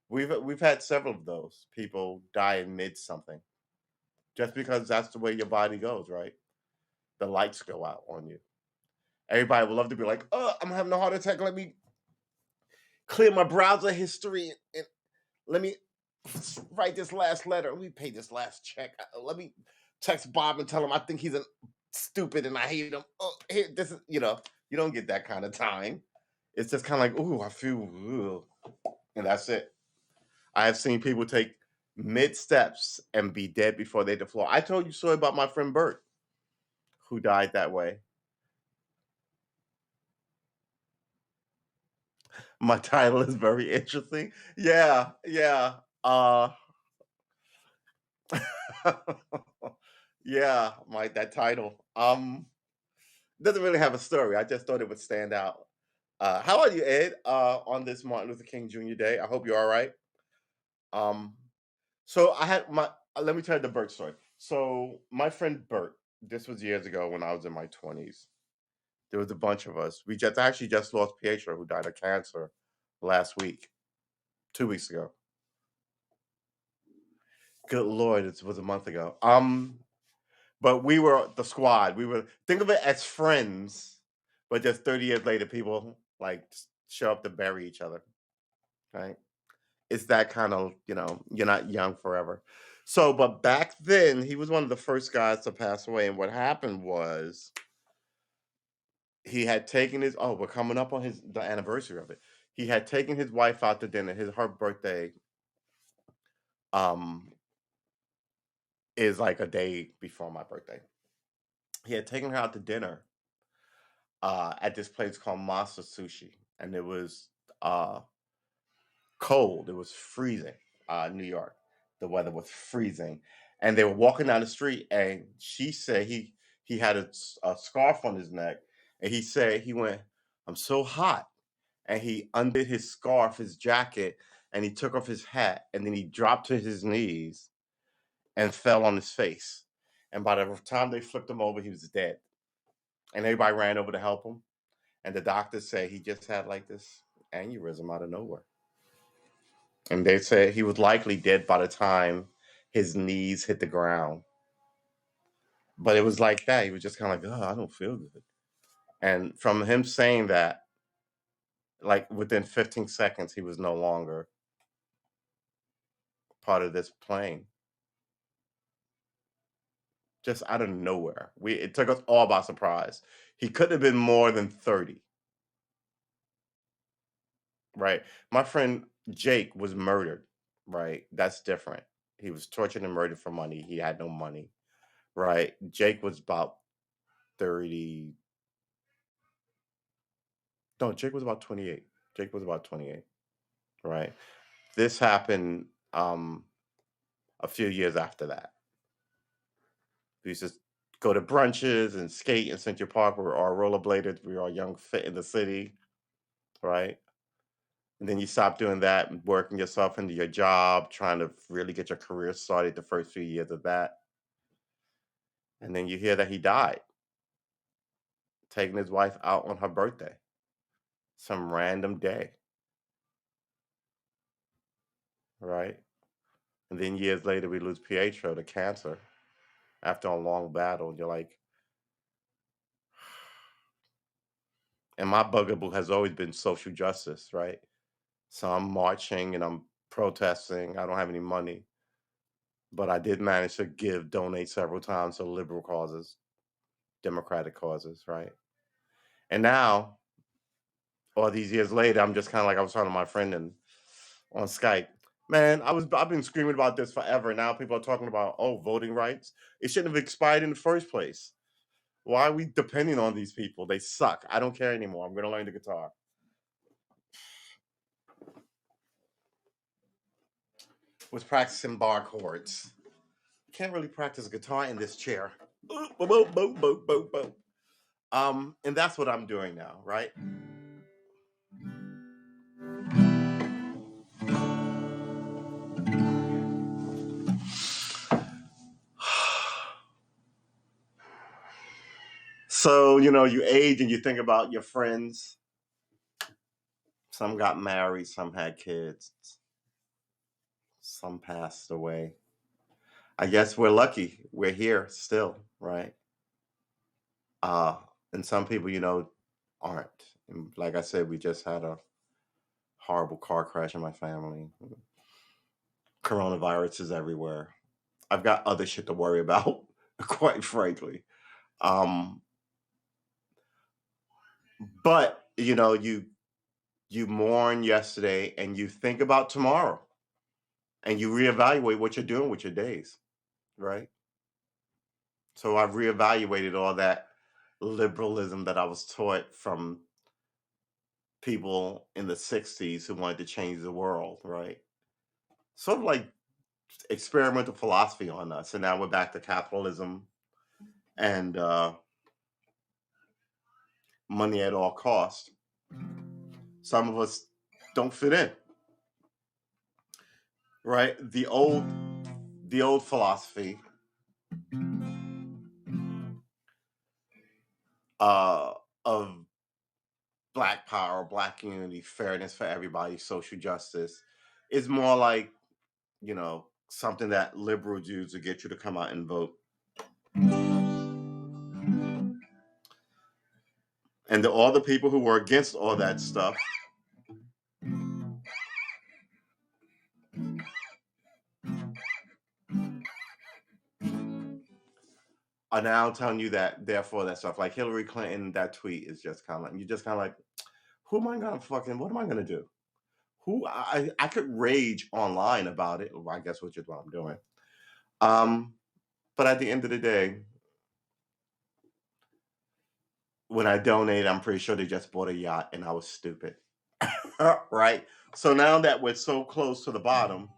We've had several of those people die in mid something, just because that's the way your body goes, right? The lights go out on you. Everybody would love to be like, "Oh, I'm having a heart attack. Let me clear my browser history and let me write this last letter. Let me pay this last check. Let me text Bob and tell him I think he's a stupid and I hate him. Oh, here, this is, you don't get that kind of time. It's just kind of like, ooh, I feel, ooh, and that's it. I have seen people take mid steps and be dead before they hit the floor. I told you a story about my friend Bert who died that way. My title is very interesting. Yeah, yeah. Yeah, my that title. Doesn't really have a story. I just thought it would stand out. How are you, Ed? On this Martin Luther King Jr. Day, I hope you're all right. Um, So I had my. Let me tell you the Bert story. So my friend Bert. This was years ago when I was in my 20s. There was a bunch of us. We just actually just lost Pietro, who died of cancer last week, 2 weeks ago. Good Lord, it was a month ago. But we were the squad. We were, think of it as friends, but just 30 years later, people like show up to bury each other. Right? It's that kind of, you're not young forever. So, but back then, he was one of the first guys to pass away. And what happened was he had taken his, oh, we're coming up on the anniversary of it. He had taken his wife out to dinner. Her birthday um is like a day before my birthday. He had taken her out to dinner at this place called Masa Sushi, and it was uh cold. It was freezing. New York, the weather was freezing, and they were walking down the street, and she said he had a scarf on his neck, and he said he went, "I'm so hot," and he undid his scarf, his jacket, and he took off his hat, and then he dropped to his knees and fell on his face. And by the time they flipped him over, he was dead. And everybody ran over to help him. And the doctors say he just had like this aneurysm out of nowhere. And they said he was likely dead by the time his knees hit the ground. But it was like that. He was just kind of like, oh, I don't feel good. And from him saying that, like within 15 seconds, he was no longer part of this plane. Just out of nowhere. It took us all by surprise. He couldn't have been more than 30. Right. My friend Jake was murdered. Right. That's different. He was tortured and murdered for money. He had no money. Right. Jake was about 30. No, Jake was about 28. Jake was about 28. Right. This happened a few years after that. We used to go to brunches and skate in Central Park. We were all rollerbladed. We were all young, fit in the city. Right. And then you stop doing that and working yourself into your job, trying to really get your career started the first few years of that. And then you hear that he died, taking his wife out on her birthday, some random day, right? And then years later, we lose Pietro to cancer after a long battle. And you're like, and my bugaboo has always been social justice, right? So I'm marching and I'm protesting. I don't have any money, but I did manage to donate several times to liberal causes, democratic causes, right? And now, all these years later, I'm just kind of like I was talking to my friend on Skype. Man, I've been screaming about this forever. Now people are talking about, oh, voting rights. It shouldn't have expired in the first place. Why are we depending on these people? They suck. I don't care anymore. I'm gonna learn the guitar. Was practicing bar chords. Can't really practice guitar in this chair. Boom, boom, boom, boom, boom, boom. And that's what I'm doing now, right? So, you age and you think about your friends. Some got married, some had kids, some passed away. I guess we're lucky. We're here still, right? Uh, and some people, aren't. And like I said, we just had a horrible car crash in my family. Coronavirus is everywhere. I've got other shit to worry about, quite frankly. Um, but you mourn yesterday and you think about tomorrow and you reevaluate what you're doing with your days, right? So I've reevaluated all that liberalism that I was taught from people in the 60s who wanted to change the world, right? Sort of like experimental philosophy on us. And now we're back to capitalism and money at all cost. Some of us don't fit in, right? The old the old philosophy of black power, black unity, fairness for everybody, social justice is more like, something that liberals use to get you to come out and vote. And all the people who were against all that stuff are now telling you that, therefore, that stuff. Like Hillary Clinton, that tweet is just kind of like, you're just kind of like, who am I going to what am I going to do? I could rage online about it, I guess, which is what I'm doing. But at the end of the day, when I donate, I'm pretty sure they just bought a yacht and I was stupid. Right? So now that we're so close to the bottom,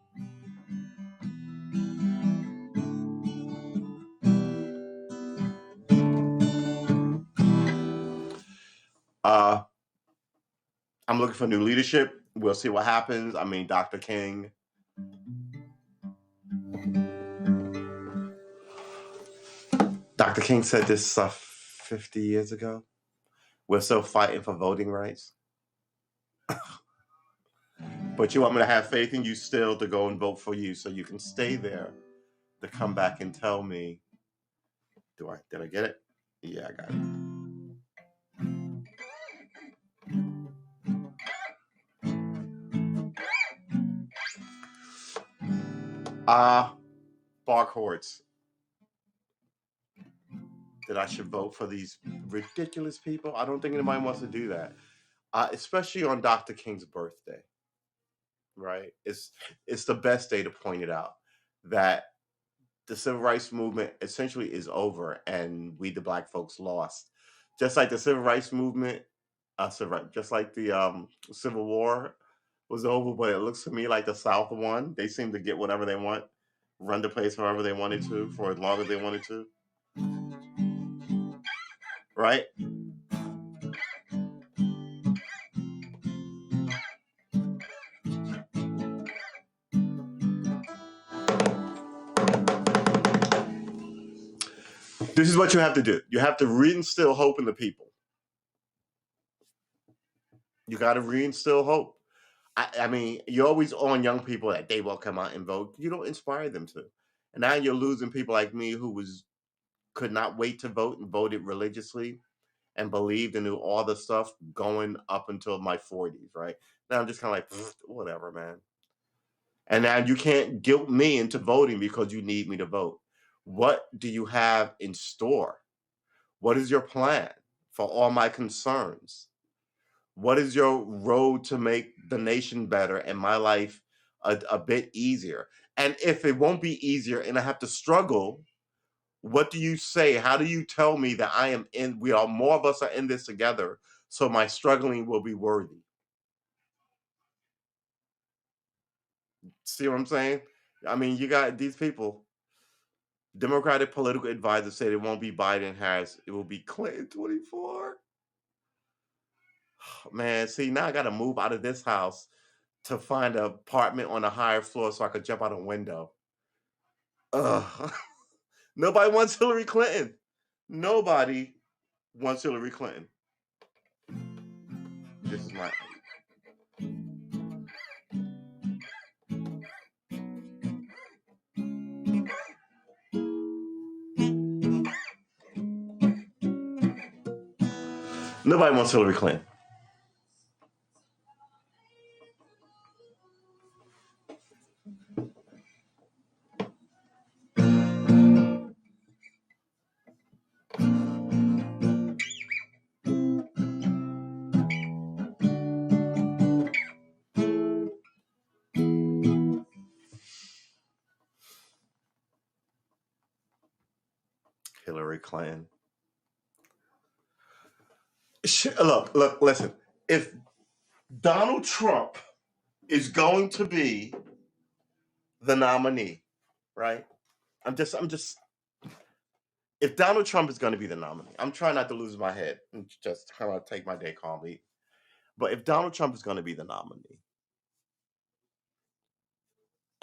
I'm looking for new leadership. We'll see what happens. I mean, Dr. King. Dr. King said this stuff 50 years ago. We're still fighting for voting rights. But you want me to have faith in you still to go and vote for you so you can stay there to come back and tell me, did I get it? Yeah, I got it. Bark Horts. That I should vote for these ridiculous people? I don't think anybody wants to do that. Especially on Dr. King's birthday. Right? It's the best day to point it out that the civil rights movement essentially is over and we the black folks lost. Just like the civil rights movement, just like the Civil War was over, but it looks to me like the South won. They seem to get whatever they want, run the place however they wanted to, for as long as they wanted to. Right? This is what you have to do. You have to reinstill hope in the people. You got to reinstill hope. I mean, you're always on young people that they will come out and vote. You don't inspire them to. And now you're losing people like me who could not wait to vote and voted religiously and believed and knew all the stuff going up until my 40s, right? Now I'm just kind of like, whatever, man. And now you can't guilt me into voting because you need me to vote. What do you have in store? What is your plan for all my concerns? What is your road to make the nation better and my life a bit easier? And if it won't be easier and I have to struggle, what do you say? How do you tell me that more of us are in this together, so my struggling will be worthy? See what I'm saying? I mean, you got these people. Democratic political advisors said it won't be Biden Harris, it will be Clinton 24. Man, see, now I got to move out of this house to find an apartment on a higher floor so I could jump out a window. Ugh. Nobody wants Hillary Clinton. Nobody wants Hillary Clinton. This is my. Nobody wants Hillary Clinton. Hillary Clinton. Look, listen. If Donald Trump is going to be the nominee, right? I'm just if Donald Trump is going to be the nominee, I'm trying not to lose my head and just kind of take my day calmly. But if Donald Trump is going to be the nominee,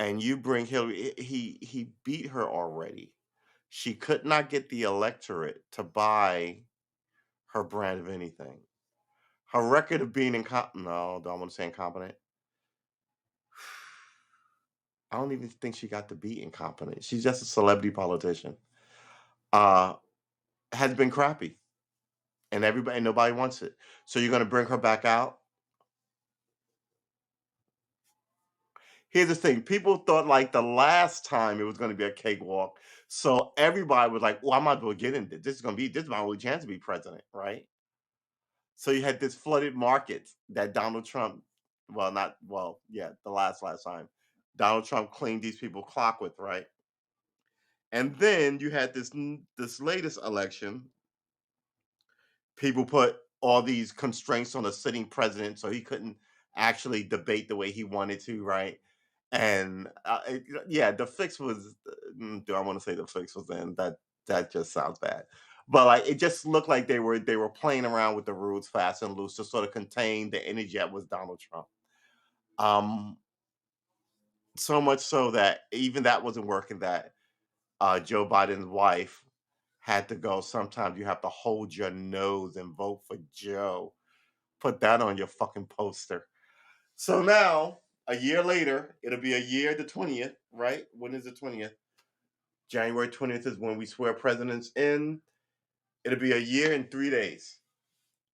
and you bring Hillary. He beat her already. She could not get the electorate to buy her brand of anything. Her record of being no, don't want to say incompetent. I don't even think she got to be incompetent. She's just a celebrity politician. Uh, has been crappy, and nobody wants it. So you're gonna bring her back out? Here's the thing: people thought like the last time it was gonna be a cakewalk, so everybody was like, "Well, I might as well get in this. This is my only chance to be president, right?" So you had this flooded market that Donald Trump, well, not well, yeah, the last time Donald Trump cleaned these people clock with, right? And then you had this latest election. People put all these constraints on a sitting president, so he couldn't actually debate the way he wanted to, right? And yeah, the fix was. Do I want to say the fix was in? That just sounds bad. But like, it just looked like they were playing around with the rules fast and loose to sort of contain the energy that was Donald Trump. Um, so much so that even that wasn't working. That Joe Biden's wife had to go. Sometimes you have to hold your nose and vote for Joe. Put that on your fucking poster. So now, a year later, it'll be a year the 20th, right? When is the 20th? January 20th is when we swear presidents in. It'll be a year in 3 days.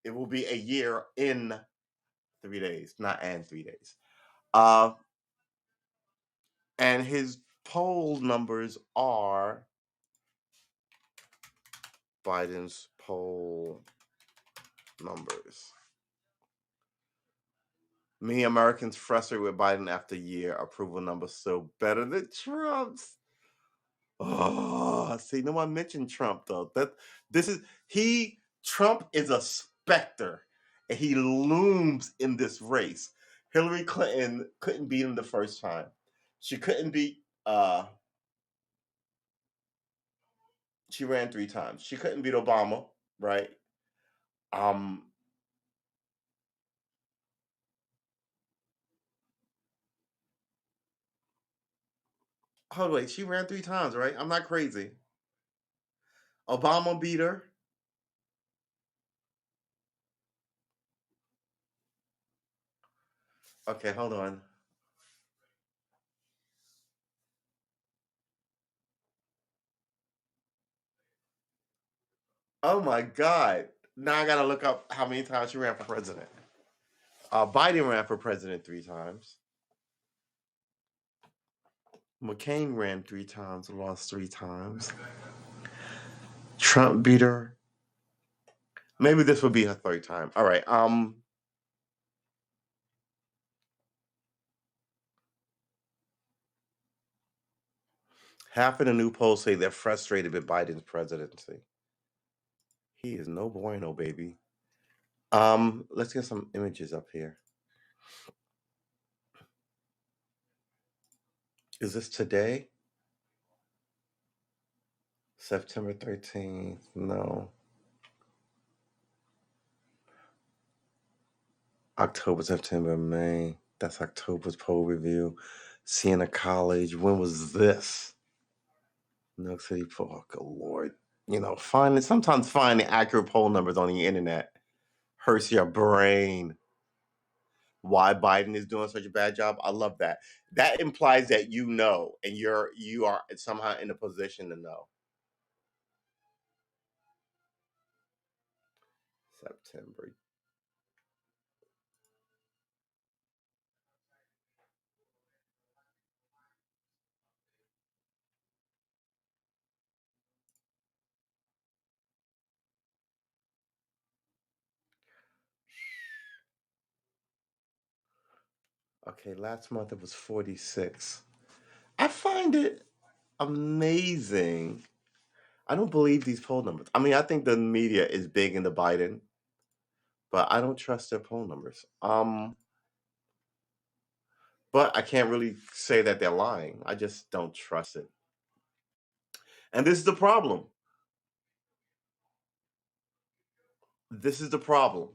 It will be a year in 3 days, not and 3 days. Uh, and his poll numbers are Biden's poll numbers. Many Americans frustrated with Biden after year. Approval numbers still better than Trump's. Oh, see, no one mentioned Trump though. This is he. Trump is a specter, and he looms in this race. Hillary Clinton couldn't beat him the first time. She couldn't beat. She ran 3 times. She couldn't beat Obama, right? Um. Oh wait, she ran 3 times, right? I'm not crazy. Obama beat her. Okay, hold on. Oh my God. Now I gotta look up how many times she ran for president. Biden ran for president 3 times. McCain ran 3 times, lost 3 times. Trump beat her. Maybe this will be her third time. All right. Half of the new polls say they're frustrated with Biden's presidency. He is no bueno, baby. Let's get some images up here. Is this today? September 13th. No. October, September, May. That's October's poll review. Siena College. When was this? New York City poll. Oh, good Lord. Sometimes finding accurate poll numbers on the internet hurts your brain. Why Biden is doing such a bad job? I love that. That implies that you know, and you are somehow in a position to know. September. Okay, last month it was 46. I find it amazing. I don't believe these poll numbers. I mean, I think the media is big into Biden, but I don't trust their poll numbers. But I can't really say that they're lying. I just don't trust it. And this is the problem. This is the problem.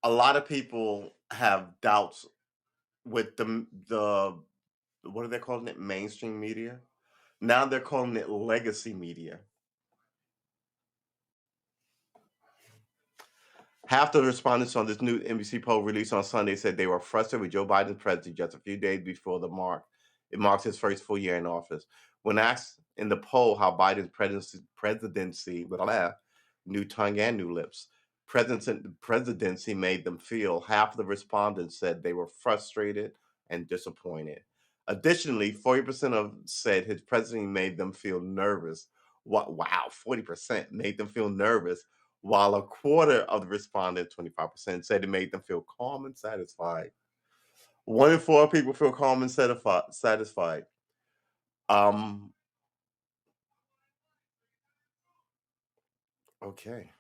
A lot of people have doubts with the what are they calling it? Mainstream media. Now they're calling it legacy media. Half the respondents on this new NBC poll released on Sunday said they were frustrated with Joe Biden's presidency just a few days before it marks his first full year in office. When asked in the poll how Biden's presidency new tongue and new lips, presidency made them feel, half the respondents said they were frustrated and disappointed. Additionally, 40% of said his presidency made them feel nervous. What? Wow, 40% made them feel nervous, while a quarter of the respondents, 25%, said it made them feel calm and satisfied. 1 in 4 people feel calm and satisfied. Um, okay.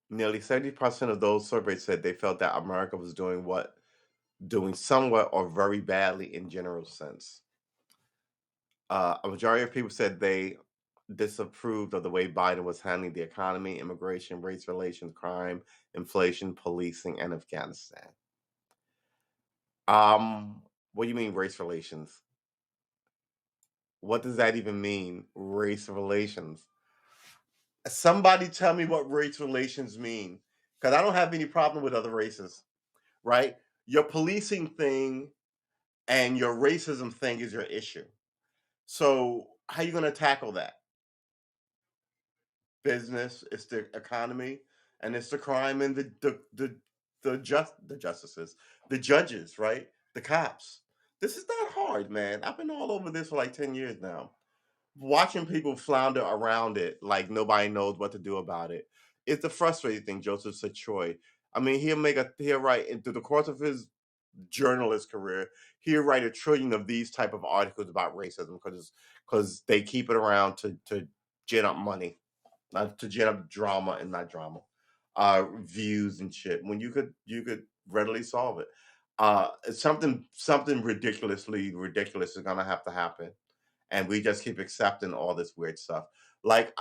Nearly 70% of those surveyed said they felt that America was doing somewhat or very badly in general sense. A majority of people said they disapproved of the way Biden was handling the economy, immigration, race relations, crime, inflation, policing, and Afghanistan. What do you mean race relations? What does that even mean? Race relations. Somebody tell me what race relations mean. Because I don't have any problem with other races, right? Your policing thing and your racism thing is your issue. So how are you going to tackle that? Business, it's the economy, and it's the crime and the justices, the judges, right? The cops. This is not hard, man. I've been all over this for like 10 years now. Watching people flounder around it like nobody knows what to do about it. It's the frustrating thing, Joseph said Troy. I mean, he'll write into the course of his journalist career, he'll write a trillion of these type of articles about racism because they keep it around to gin up money, not to gin up drama and not drama, views and shit. When you could readily solve it. Something ridiculously ridiculous is gonna have to happen, and we just keep accepting all this weird stuff. Like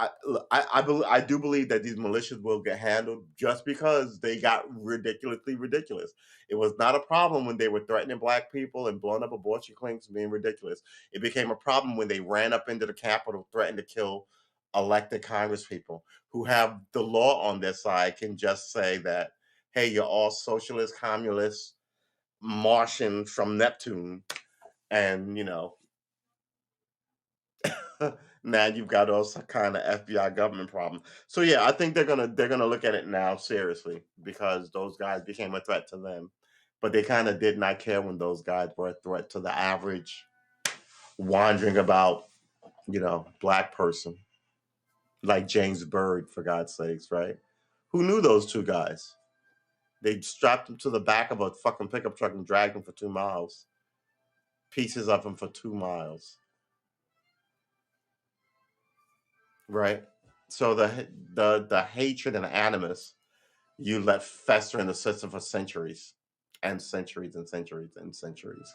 I do believe that these militias will get handled just because they got ridiculously ridiculous. It was not a problem when they were threatening black people and blowing up abortion clinics and being ridiculous. It became a problem when they ran up into the Capitol, threatened to kill elected Congress people who have the law on their side can just say that, hey, you're all socialist, communists, Martian from Neptune, and now you've got all kind of FBI government problem. So yeah, I think they're gonna look at it now seriously because those guys became a threat to them, but they kind of did not care when those guys were a threat to the average wandering about, black person like James Byrd, for God's sakes, right? Who knew those two guys? They strapped him to the back of a fucking pickup truck and dragged him for 2 miles, pieces of him for 2 miles, right? So the hatred and animus you let fester in the system for centuries and centuries and centuries and centuries.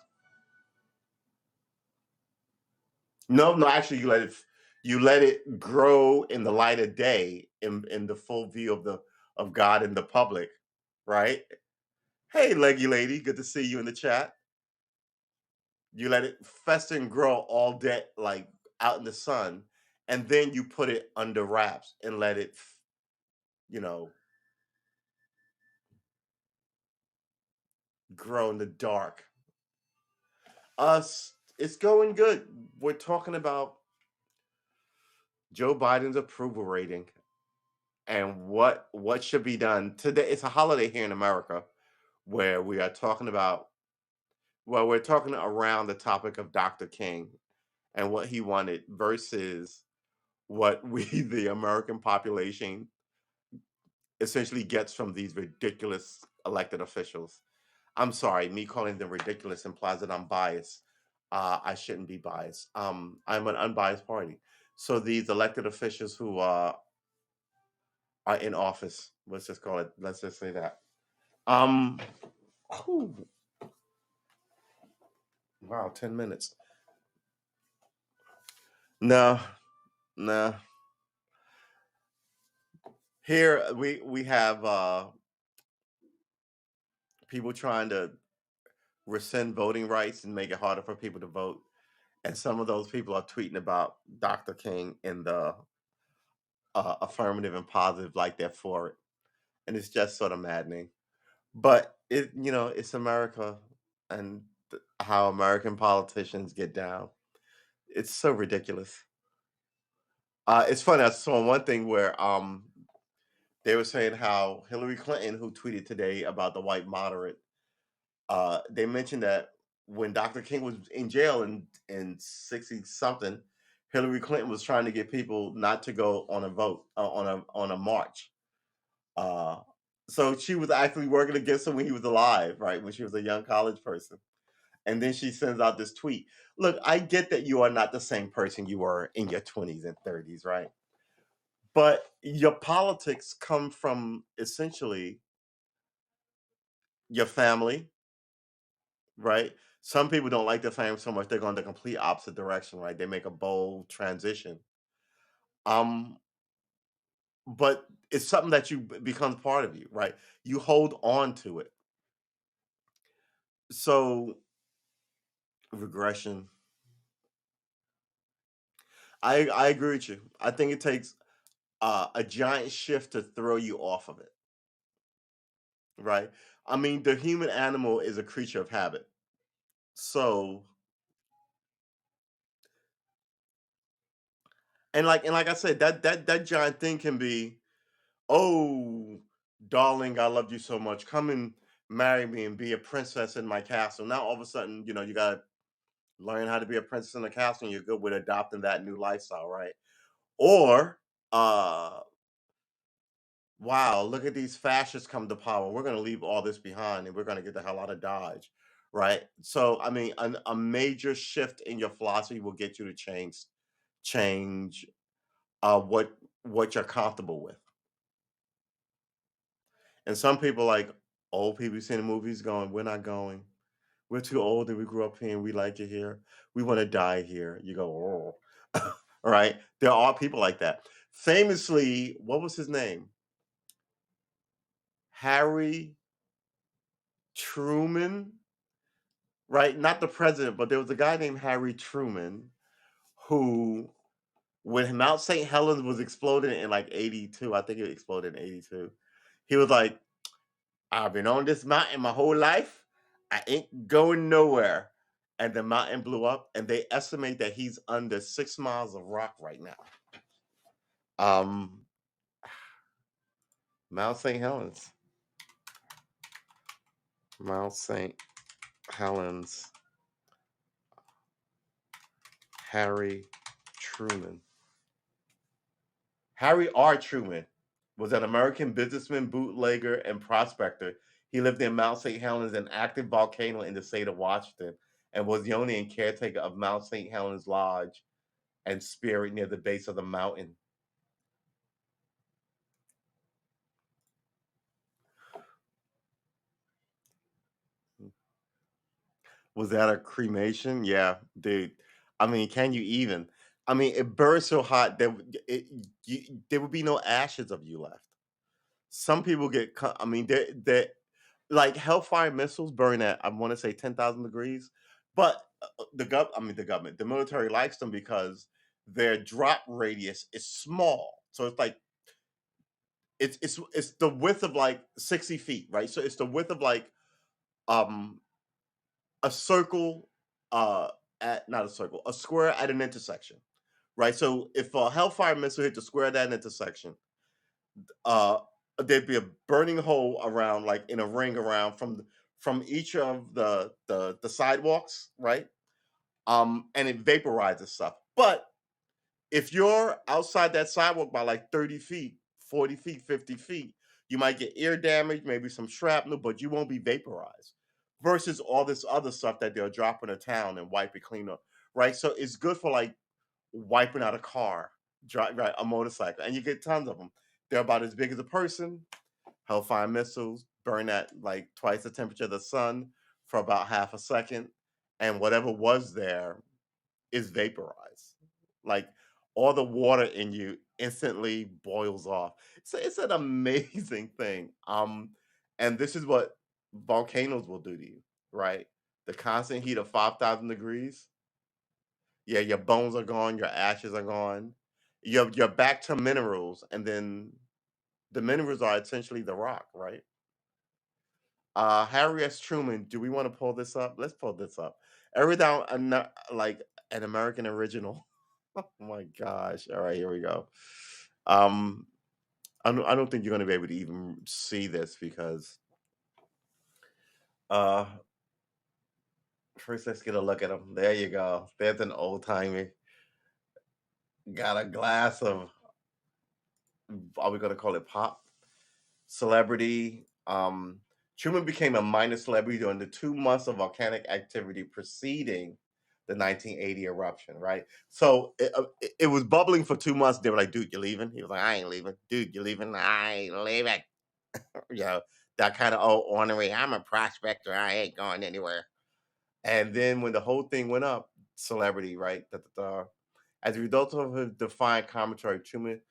No, no, actually, you let it grow in the light of day, in the full view of God and the public, right? Hey, leggy lady, good to see you in the chat. You let it fester and grow all day, like out in the sun, and then you put it under wraps and let it, you know, grow in the dark. Us, it's going good. We're talking about Joe Biden's approval rating and what should be done today. It's a holiday here in America where we are talking about, well, we're talking around the topic of Dr. King and what he wanted versus what we the American population essentially gets from these ridiculous elected officials. I'm sorry, me calling them ridiculous implies that I'm biased. I shouldn't be biased. I'm an unbiased party. So these elected officials who are in office, let's just call it. Let's just say that. Um, whew, wow, 10 minutes. No, no. Here we have people trying to rescind voting rights and make it harder for people to vote. And some of those people are tweeting about Dr. King and the affirmative and positive like they're for it. And it's just sort of maddening. But it's America and how American politicians get down. It's so ridiculous. It's funny. I saw one thing where they were saying how Hillary Clinton, who tweeted today about the white moderate, they mentioned that when Dr. King was in jail in 60 something, Hillary Clinton was trying to get people not to go on a vote on a march. Uh, so she was actually working against him when he was alive, right? When she was a young college person. And then she sends out this tweet. Look, I get that you are not the same person you were in your 20s and 30s, right? But your politics come from essentially your family, right? Some people don't like their family so much they're going the complete opposite direction, right? They make a bold transition. Um, but it's something that becomes part of you, right? You hold on to it. So regression. I agree with you. I think it takes a giant shift to throw you off of it, right? I mean, the human animal is a creature of habit. So, and like I said, that giant thing can be, oh, darling, I loved you so much. Come and marry me and be a princess in my castle. Now all of a sudden, you gotta learn how to be a princess in the castle, and you're good with adopting that new lifestyle, right? Or wow, look at these fascists come to power. We're going to leave all this behind and we're going to get the hell out of Dodge. Right. So, I mean, a major shift in your philosophy will get you to change what you're comfortable with. And some people, like old people, see the movies going, we're not going. We're too old and we grew up here and we like it here. We want to die here. You go, oh. All right. There are people like that. Famously, what was his name? Harry Truman, right? Not the president, but there was a guy named Harry Truman who, when Mount St. Helens was exploding in like 82, I think it exploded in 82, he was like, I've been on this mountain my whole life. I ain't going nowhere. And the mountain blew up, and they estimate that he's under 6 miles of rock right now. Um, Mount St. Helens. Mount St. Helens. Harry Truman. Harry R. Truman was an American businessman, bootlegger, and prospector. He lived in Mount St. Helens, an active volcano in the state of Washington, and was the owner and caretaker of Mount St. Helens Lodge and Spirit near the base of the mountain. Was that a cremation? Yeah, dude. I mean, can you even? I mean, it burned so hot that there would be no ashes of you left. Some people I mean, they like hellfire missiles burn at, I want to say, 10,000 degrees, but the government, the military likes them because their drop radius is small. So it's like it's the width of like 60 feet, right? So it's the width of like um a circle, uh at not a circle, a square at an intersection, right? So if a hellfire missile hit the square at that intersection, uh there'd be a burning hole around, like in a ring around, from each of the sidewalks, right? And it vaporizes stuff. But if you're outside that sidewalk by like 30 feet, 40 feet, 50 feet, you might get ear damage, maybe some shrapnel, but you won't be vaporized. Versus all this other stuff that they'll drop in a town and wipe it clean up, right? So it's good for like wiping out a car, right, a motorcycle, and you get tons of them. They're about as big as a person. Hellfire missiles burn at like twice the temperature of the sun for about half a second, and whatever was there is vaporized. Like all the water in you instantly boils off. So it's an amazing thing. And this is what volcanoes will do to you, right? The constant heat of 5,000 degrees. Yeah, your bones are gone, your ashes are gone. You're back to minerals, and then the minerals are essentially the rock, right? Harry S. Truman, do we want to pull this up? Let's pull this up. Every down like an American original. Oh my gosh. All right, here we go. Um, I don't think you're gonna be able to even see this because uh first let's get a look at them. There you go. There's an old timey. Got a glass of, are we gonna call it pop? Celebrity. Truman became a minor celebrity during the 2 months of volcanic activity preceding the 1980 eruption, right? So it was bubbling for 2 months. They were like, dude, you leaving? He was like, I ain't leaving. Dude, you leaving? I ain't leaving. You know, that kind of old ornery, I'm a prospector. I ain't going anywhere. And then when the whole thing went up, celebrity, right? As a result of his defiant commentary, Truman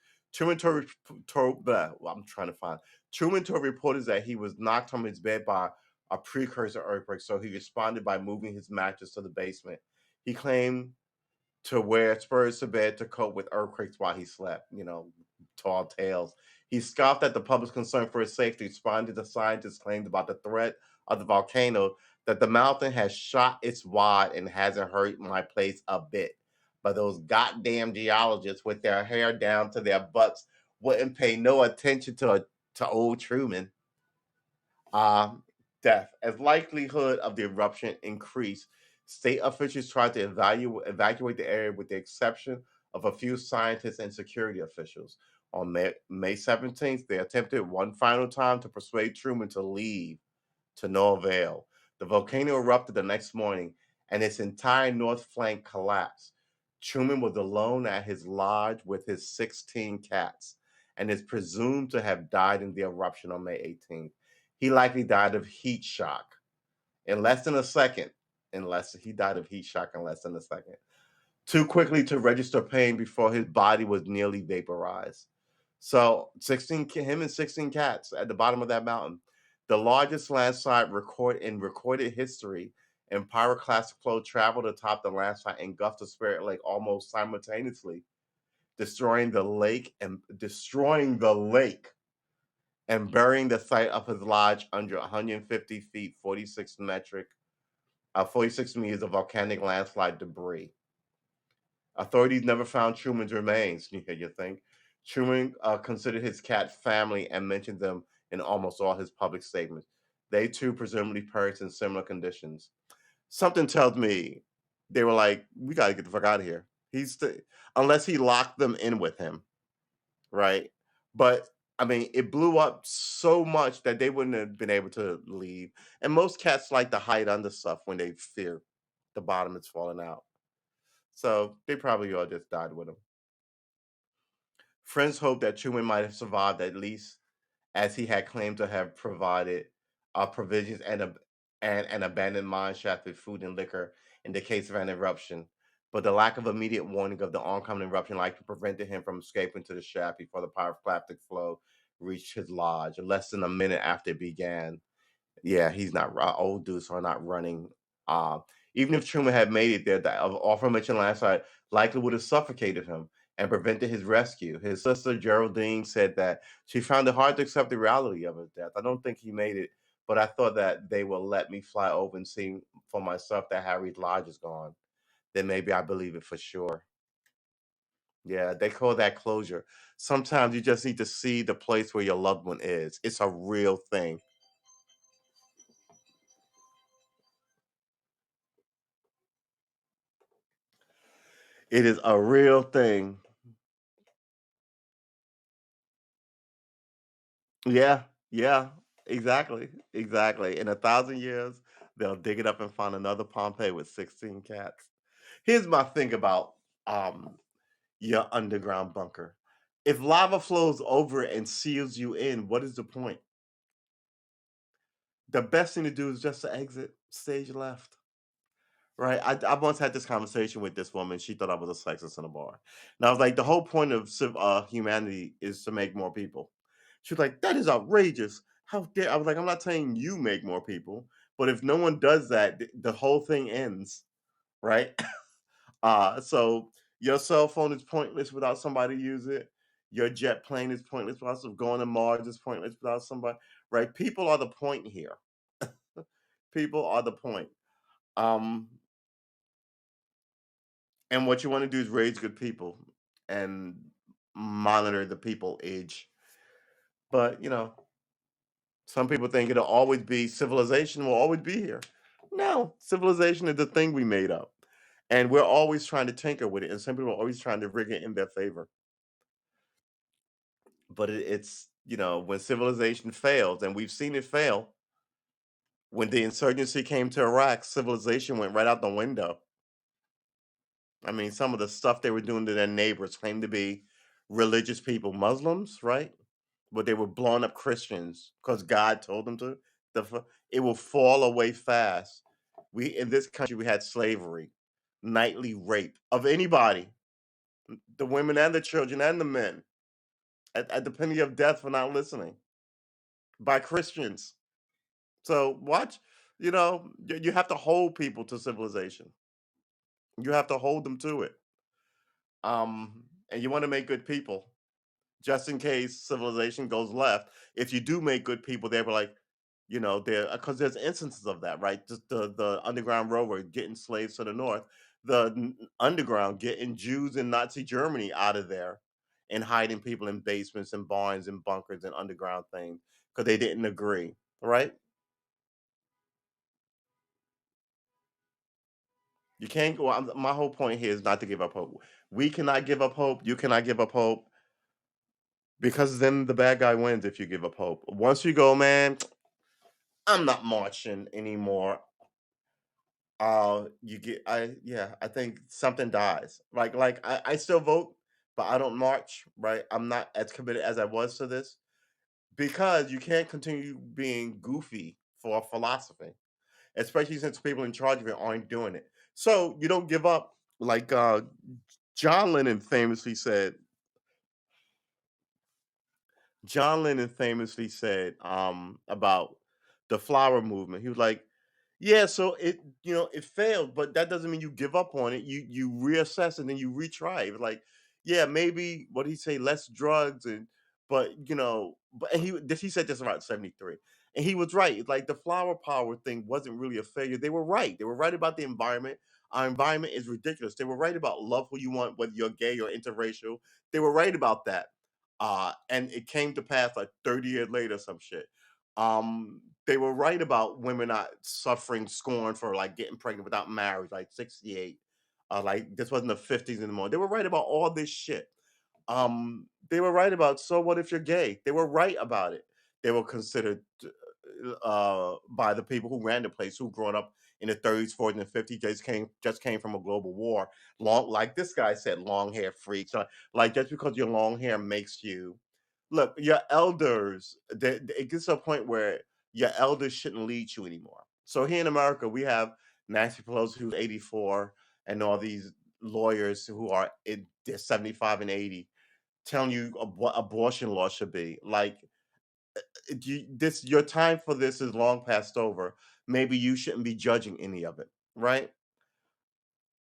I'm trying to find. Truman told reporters that he was knocked from his bed by a precursor earthquake, so he responded by moving his mattress to the basement. He claimed to wear spurs to bed to cope with earthquakes while he slept. Tall tales. He scoffed at the public's concern for his safety, responding to scientists' claims about the threat of the volcano that the mountain has shot its wide and hasn't hurt my place a bit. But those goddamn geologists with their hair down to their butts wouldn't pay no attention to old Truman. Um, Death. As likelihood of the eruption increased, state officials tried to evacuate the area with the exception of a few scientists and security officials. On May 17th, they attempted one final time to persuade Truman to leave, to no avail. The volcano erupted the next morning and its entire north flank collapsed. Truman was alone at his lodge with his 16 cats and is presumed to have died in the eruption on May 18th. He likely died of heat shock in less than a second. He died of heat shock in less than a second. Too quickly to register pain before his body was nearly vaporized. So 16, him and 16 cats at the bottom of that mountain, the largest landslide in recorded history. And pyroclastic flow traveled atop the landslide, engulfed the Spirit Lake almost simultaneously, destroying the lake and burying the site of his lodge under 150 feet, 46 meters of volcanic landslide debris. Authorities never found Truman's remains. You think? Truman considered his cat family and mentioned them in almost all his public statements. They too presumably perished in similar conditions. Something tells me they were like, "We got to get the fuck out of here." Unless he locked them in with him, right? But I mean, it blew up so much that they wouldn't have been able to leave. And most cats like to hide under stuff when they fear the bottom is falling out. So they probably all just died with him. Friends hoped that Truman might have survived at least, as he had claimed to have provided provisions and an abandoned mine shaft with food and liquor in the case of an eruption. But the lack of immediate warning of the oncoming eruption likely prevented him from escaping to the shaft before the pyroclastic flow reached his lodge, less than a minute after it began. Yeah, he's not old dudes are not running. Uh, Even if Truman had made it there, the aforementioned landslide likely would have suffocated him and prevented his rescue. His sister Geraldine said that she found it hard to accept the reality of his death. I don't think he made it, but I thought that they will let me fly over and see for myself that Harry's lodge is gone. Then maybe I believe it for sure. Yeah, they call that closure. Sometimes you just need to see the place where your loved one is. It's a real thing. It is a real thing. Yeah, yeah, exactly. In 1,000 years, they'll dig it up and find another Pompeii with 16 cats. Here's my thing about um your underground bunker. If lava flows over it and seals you in, what is the point? The best thing to do is just to exit stage left, right? I once had this conversation with this woman. She thought I was a sexist in a bar. And I was like, the whole point of humanity is to make more people. She was like, that is outrageous. How dare I was like, I'm not saying you make more people, but if no one does that, the whole thing ends, right? So your cell phone is pointless without somebody use it. Your jet plane is pointless without going to Mars is pointless without somebody, right? People are the point here. People are the point. Um, and what you want to do is raise good people and monitor the people age. But some people think it'll always be civilization will always be here. No, civilization is the thing we made up. And we're always trying to tinker with it. And some people are always trying to rig it in their favor. But it's when civilization fails, and we've seen it fail. When the insurgency came to Iraq, civilization went right out the window. I mean, some of the stuff they were doing to their neighbors claimed to be religious people, Muslims, right? But they were blowing up Christians because God told them to. It will fall away fast. We in this country we had slavery, nightly rape of anybody, the women and the children and the men, at the penny of death for not listening by Christians. So watch, you have to hold people to civilization. You have to hold them to it. And you want to make good people just in case civilization goes left. If you do make good people, they were like, there because there's instances of that, right? Just the Underground Railroad getting slaves to the north, the underground getting Jews in Nazi Germany out of there, and hiding people in basements and barns and bunkers and underground things because they didn't agree, right? You can't go. My whole point here is not to give up hope. We cannot give up hope. You cannot give up hope because then the bad guy wins if you give up hope. Once you go, man, I'm not marching anymore. You get I think something dies. I still vote, but I don't march, right? I'm not as committed as I was to this because you can't continue being goofy for a philosophy, especially since people in charge of it aren't doing it. So you don't give up. Like John Lennon famously said, about the flower movement. He was like, "Yeah, so it failed, but that doesn't mean you give up on it. You reassess and then you retry." It was like, "Yeah, maybe what he say, less drugs and but but and he said this around 73. And he was right. Like the flower power thing wasn't really a failure. They were right. They were right about the environment. Our environment is ridiculous. They were right about love who you want, whether you're gay or interracial. They were right about that and it came to pass like 30 years later, some shit. They were right about women not suffering scorn for like getting pregnant without marriage, like 68. Like this wasn't the 50s anymore. They were right about all this shit. They were right about so what if you're gay? They were right about it. They were considered by the people who ran the place who grown up in the 30s, 40s, and 50s just came from a global war. Long like this guy said, long hair freaks. Like just because your long hair makes you look, your elders, it gets to a point where your elders shouldn't lead you anymore. So here in America, we have Nancy Pelosi who's 84 and all these lawyers who are in they're 75 and 80 telling you what abortion law should be. Like your time for this is long past over. Maybe you shouldn't be judging any of it, right?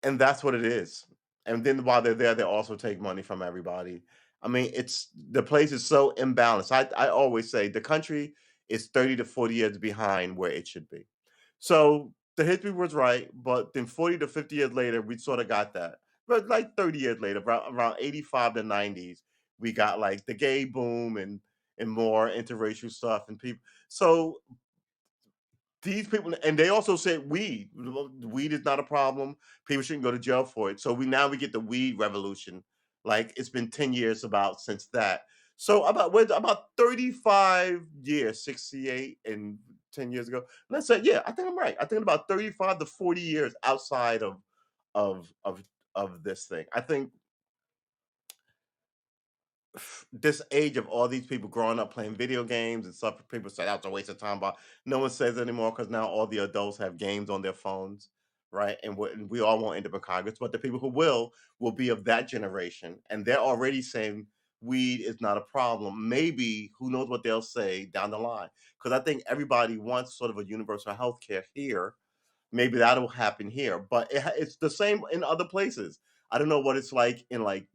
And that's what it is. And then while they're there, they also take money from everybody. I mean, it's the place is so imbalanced. I always say the country is 30 to 40 years behind where it should be. So the history was right, but then 40 to 50 years later, we sort of got that. But like 30 years later, around 85 to 90s, we got like the gay boom and more interracial stuff and people. So these people, and they also said weed. Weed is not a problem. People shouldn't go to jail for it. So we get the weed revolution. Like it's been 10 years about since that. So about 35 years, 68 and 10 years ago. Let's say, yeah, I think I'm right. I think about 35 to 40 years outside of of of this thing. I think this age of all these people growing up playing video games and stuff, people say that's a waste of time, but no one says it anymore because now all the adults have games on their phones. right? And we all won't end up in Congress, but the people who will be of that generation, and they're already saying weed is not a problem. Maybe who knows what they'll say down the line? Because I think everybody wants sort of a universal health care here. Maybe that'll happen here, but it's the same in other places. I don't know what it's like in like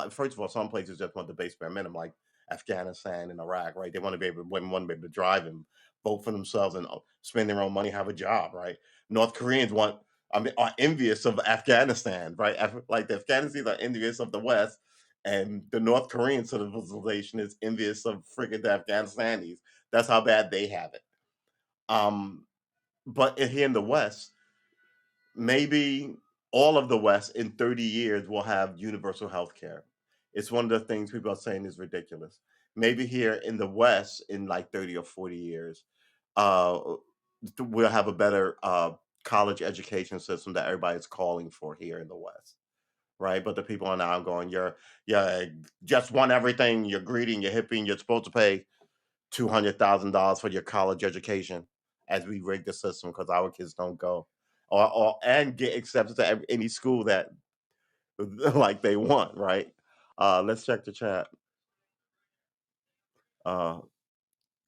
first of all, some places just want the base bare minimum, like Afghanistan and Iraq, right? They want to be able, women want to be able to drive and vote for themselves and spend their own money, have a job, right? North Koreans want, I mean, are envious of Afghanistan, right? Like the Afghanis are envious of the West, and the North Korean civilization is envious of friggin' the Afghanistanis. That's how bad they have it. Um, but here in the West, maybe all of the West in 30 years will have universal health care. It's one of the things people are saying is ridiculous. Maybe here in the West in like 30 or 40 years, uh, we'll have a better college education system that everybody's calling for here in the West. Right. But the people are now going, you're just want everything, you're greedy and you're hippie and you're supposed to pay $200,000 for your college education as we rig the system because our kids don't go or and get accepted to any school that like they want, right? Let's check the chat. Uh,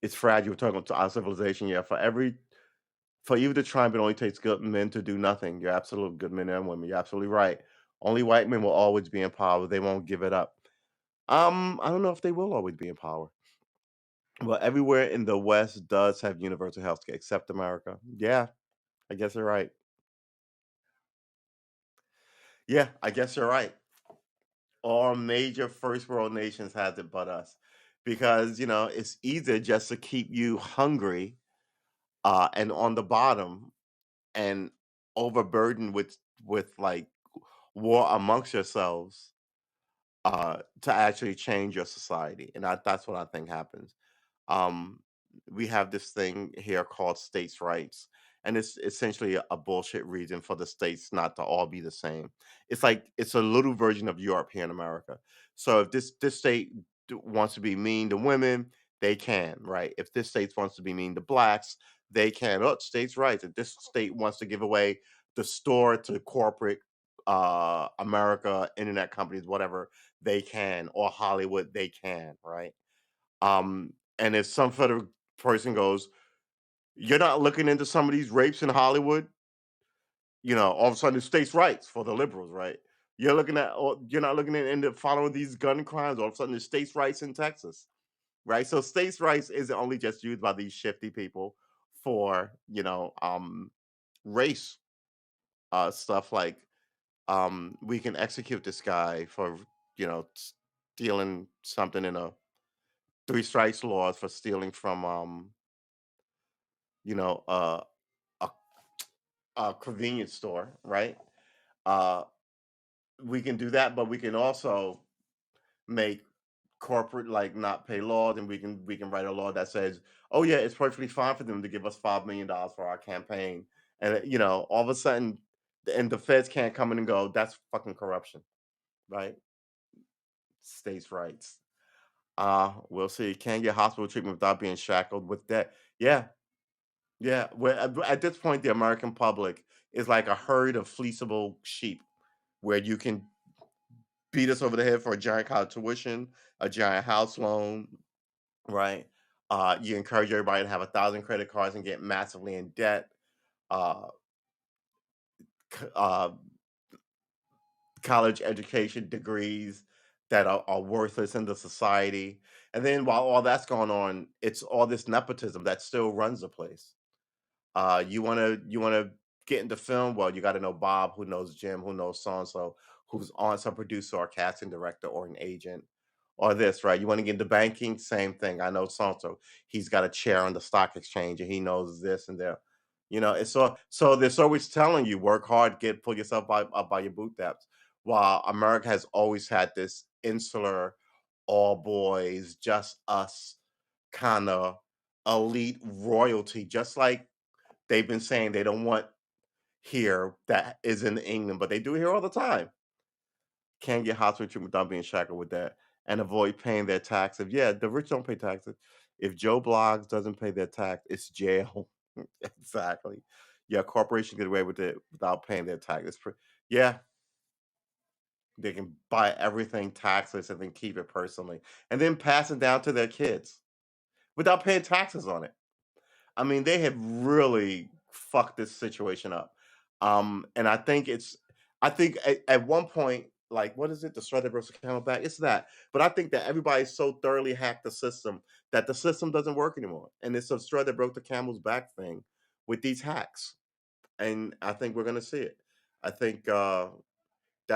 it's fragile. We're talking to our civilization. Yeah, for you to triumph, it only takes good men to do nothing. You're absolutely good men and women. You're absolutely right. Only white men will always be in power. They won't give it up. I don't know if they will always be in power. Well, everywhere in the West does have universal health care except America. Yeah, I guess you're right. Yeah, I guess you're right. All major first world nations has it but us. Because, it's either just to keep you hungry and on the bottom and overburdened with like war amongst yourselves to actually change your society. And that's what I think happens. um, we have this thing here called states' rights, and it's essentially a bullshit reason for the states not to all be the same. It's like it's a little version of Europe here in America. So if this state wants to be mean to women, they can, right? If this state wants to be mean to blacks, they can. Oh, states' rights. If this state wants to give away the store to corporate America, internet companies, whatever, they can, or Hollywood, they can, right? And if some federal person goes, "You're not looking into some of these rapes in Hollywood," all of a sudden it's states' rights for the liberals, right? Or you're not looking into following these gun crimes. All of a sudden, there's states' rights in Texas, right? So states' rights isn't only just used by these shifty people for race stuff like we can execute this guy for stealing something in a three strikes laws for stealing from you know, uh, a, a convenience store, right? Uh, we can do that, but we can also make corporate like not pay laws, and we can write a law that says, oh yeah, it's perfectly fine for them to give us $5 million for our campaign, and all of a sudden, and the feds can't come in and go, that's fucking corruption, right? States' rights. We'll see. Can't get hospital treatment without being shackled with debt. Yeah, yeah, well, at this point, the American public is like a herd of fleeceable sheep, where you can beat us over the head for a giant college tuition, a giant house loan, right? You encourage everybody to have 1,000 credit cards and get massively in debt. Uh, uh, College education degrees that are worthless in the society, and then while all that's going on, it's all this nepotism that still runs the place. You wanna get into film? Well, you gotta know Bob, who knows Jim, who knows so and so, who's on some producer or casting director or an agent or this, right? You wanna get into banking? Same thing. I know so and so. He's got a chair on the stock exchange and he knows this and that. It's so they're always telling you work hard, pull yourself up by your bootstraps. While America has always had this insular, all boys, just us kind of elite royalty, just like they've been saying they don't want here that is in England, but they do here all the time. Can't get hospital treatment without being shackled with that and avoid paying their taxes. Yeah, the rich don't pay taxes. If Joe Bloggs doesn't pay their tax, it's jail. Exactly. Yeah, corporations get away with it without paying their tax. Yeah, they can buy everything taxless and then keep it personally, and then pass it down to their kids without paying taxes on it. I mean, they have really fucked this situation up. And I think at one point, like, what is it? The straw that broke the camel back. It's that. But I think that everybody so thoroughly hacked the system that the system doesn't work anymore, and it's a straw that broke the camel's back thing with these hacks. And I think we're gonna see it. I think that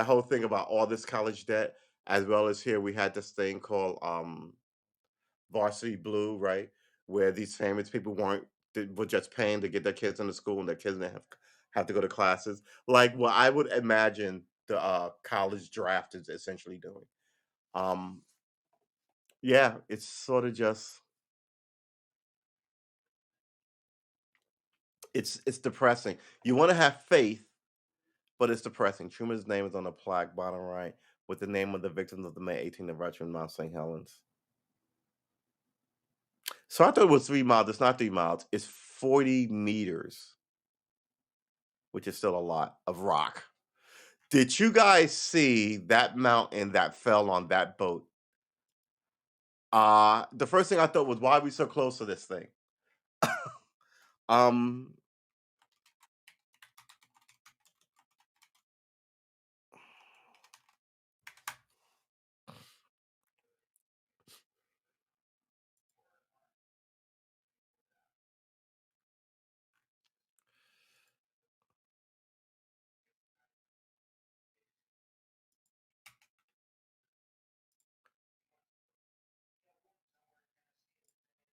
whole thing about all this college debt, as well as here we had this thing called Varsity Blue, right? Where these famous people were just paying to get their kids into school and their kids didn't have to go to classes. Like what I would imagine the college draft is essentially doing. Um, yeah, it's sort of just it's depressing. You want to have faith, but it's depressing. Truman's name is on the plaque bottom right with the name of the victims of the May 18th eruption in Mount St. Helens. So I thought it was 3 miles. It's not 3 miles. It's 40 meters, which is still a lot of rock. Did you guys see that mountain that fell on that boat? The first thing I thought was, why are we so close to this thing? um,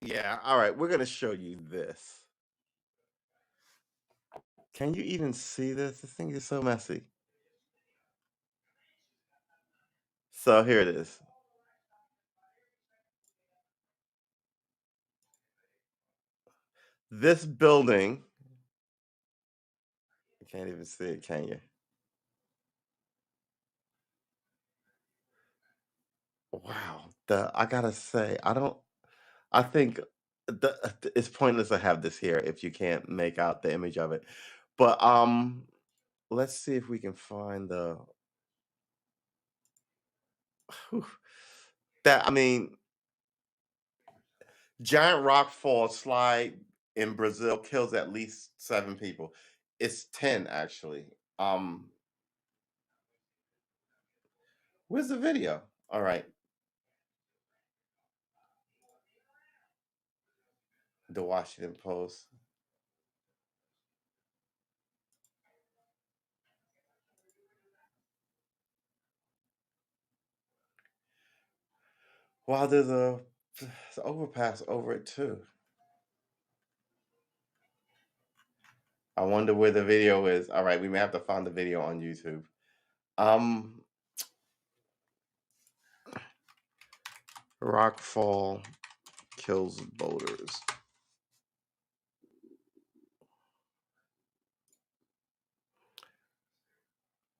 yeah, all right, we're gonna show you this. Can you even see this? This thing is so messy. So here it is. This building, you can't even see it, can you? Wow. I gotta say, I think it's pointless to have this here if you can't make out the image of it. But let's see if we can find the whew, that I mean, giant rock fall slide in Brazil kills at least 7 people. It's 10 actually. Um, where's the video? All right, the Washington Post. Wow, there's a overpass over it too. I wonder where the video is. All right, we may have to find the video on YouTube. Um, Rockfall kills boaters.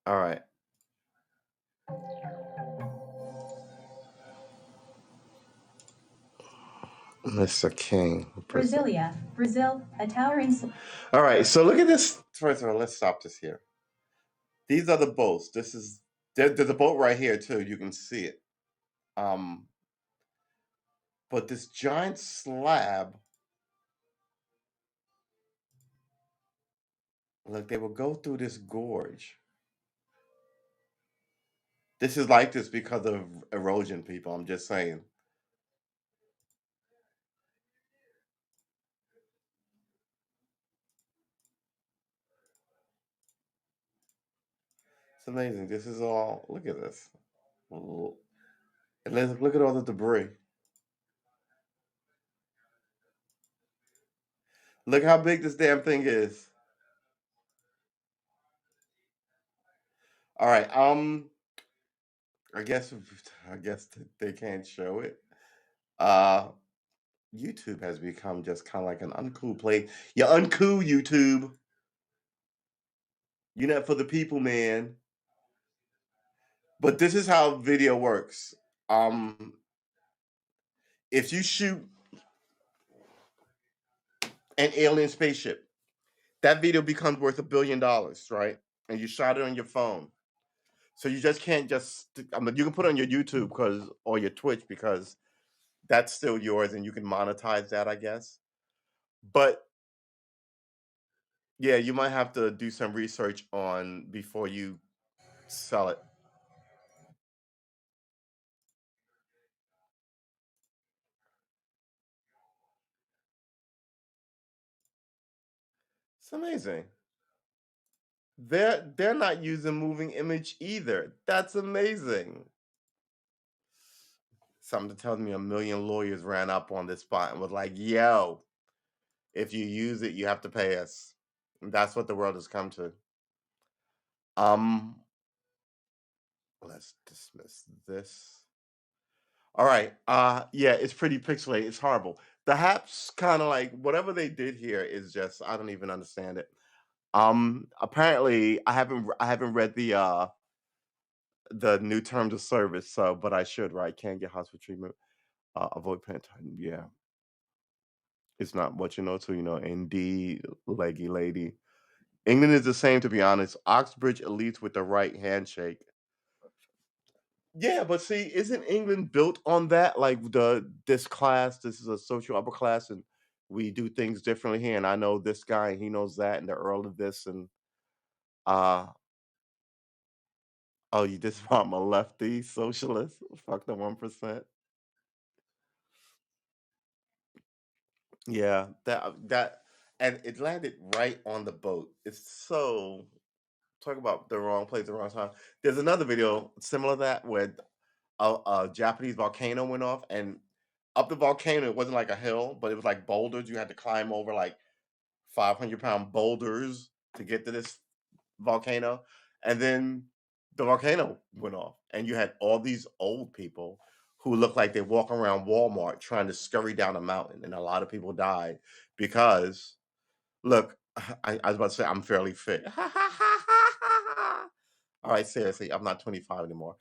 All right. Mr. King. Brasilia, Brazil, a towering. All right, so look at this. First of all, let's stop this here. These are the boats. There's a boat right here too. You can see it. Um, but this giant slab, look, they will go through this gorge. This is like this because of erosion, people. I'm just saying. It's amazing. This is all. Look at this. And let's look at all the debris. Look how big this damn thing is. All right. I guess they can't show it. Uh, YouTube has become just kind of like an uncool place. You're uncool, YouTube. You're not for the people, man. But this is how video works. Um, if you shoot an alien spaceship, that video becomes worth $1 billion, right? And you shot it on your phone. So you just can't just I mean, you can put it on your YouTube because or your Twitch because that's still yours and you can monetize that, I guess. But yeah, you might have to do some research on before you sell it. It's amazing. They're not using moving image either. That's amazing. Something tells me a million lawyers ran up on this spot and was like, yo, if you use it, you have to pay us. And that's what the world has come to. Um, let's dismiss this. All right. Yeah, it's pretty pixelated. It's horrible. The haps kind of like whatever they did here is just I don't even understand it. Apparently I haven't read the new terms of service, so but I should, right? Can't get hospital treatment. Avoid pantine. Yeah. It's not what you know till you know. Indeed, leggy lady. England is the same, to be honest. Oxbridge elites with the right handshake. Yeah, but see, isn't England built on that? Like this class, this is a social upper class, and we do things differently here. And I know this guy, and he knows that, and the Earl of this, and uh oh, you just want a lefty socialist? Fuck the 1%. Yeah, that, and it landed right on the boat. It's so talk about the wrong place, the wrong time. There's another video similar to that where a Japanese volcano went off, and up the volcano, it wasn't like a hill, but it was like boulders. You had to climb over like 500-pound boulders to get to this volcano, and then the volcano went off, and you had all these old people who look like they walk around Walmart trying to scurry down a mountain, and a lot of people died because look, I was about to say I'm fairly fit. All right, seriously, I'm not 25 anymore.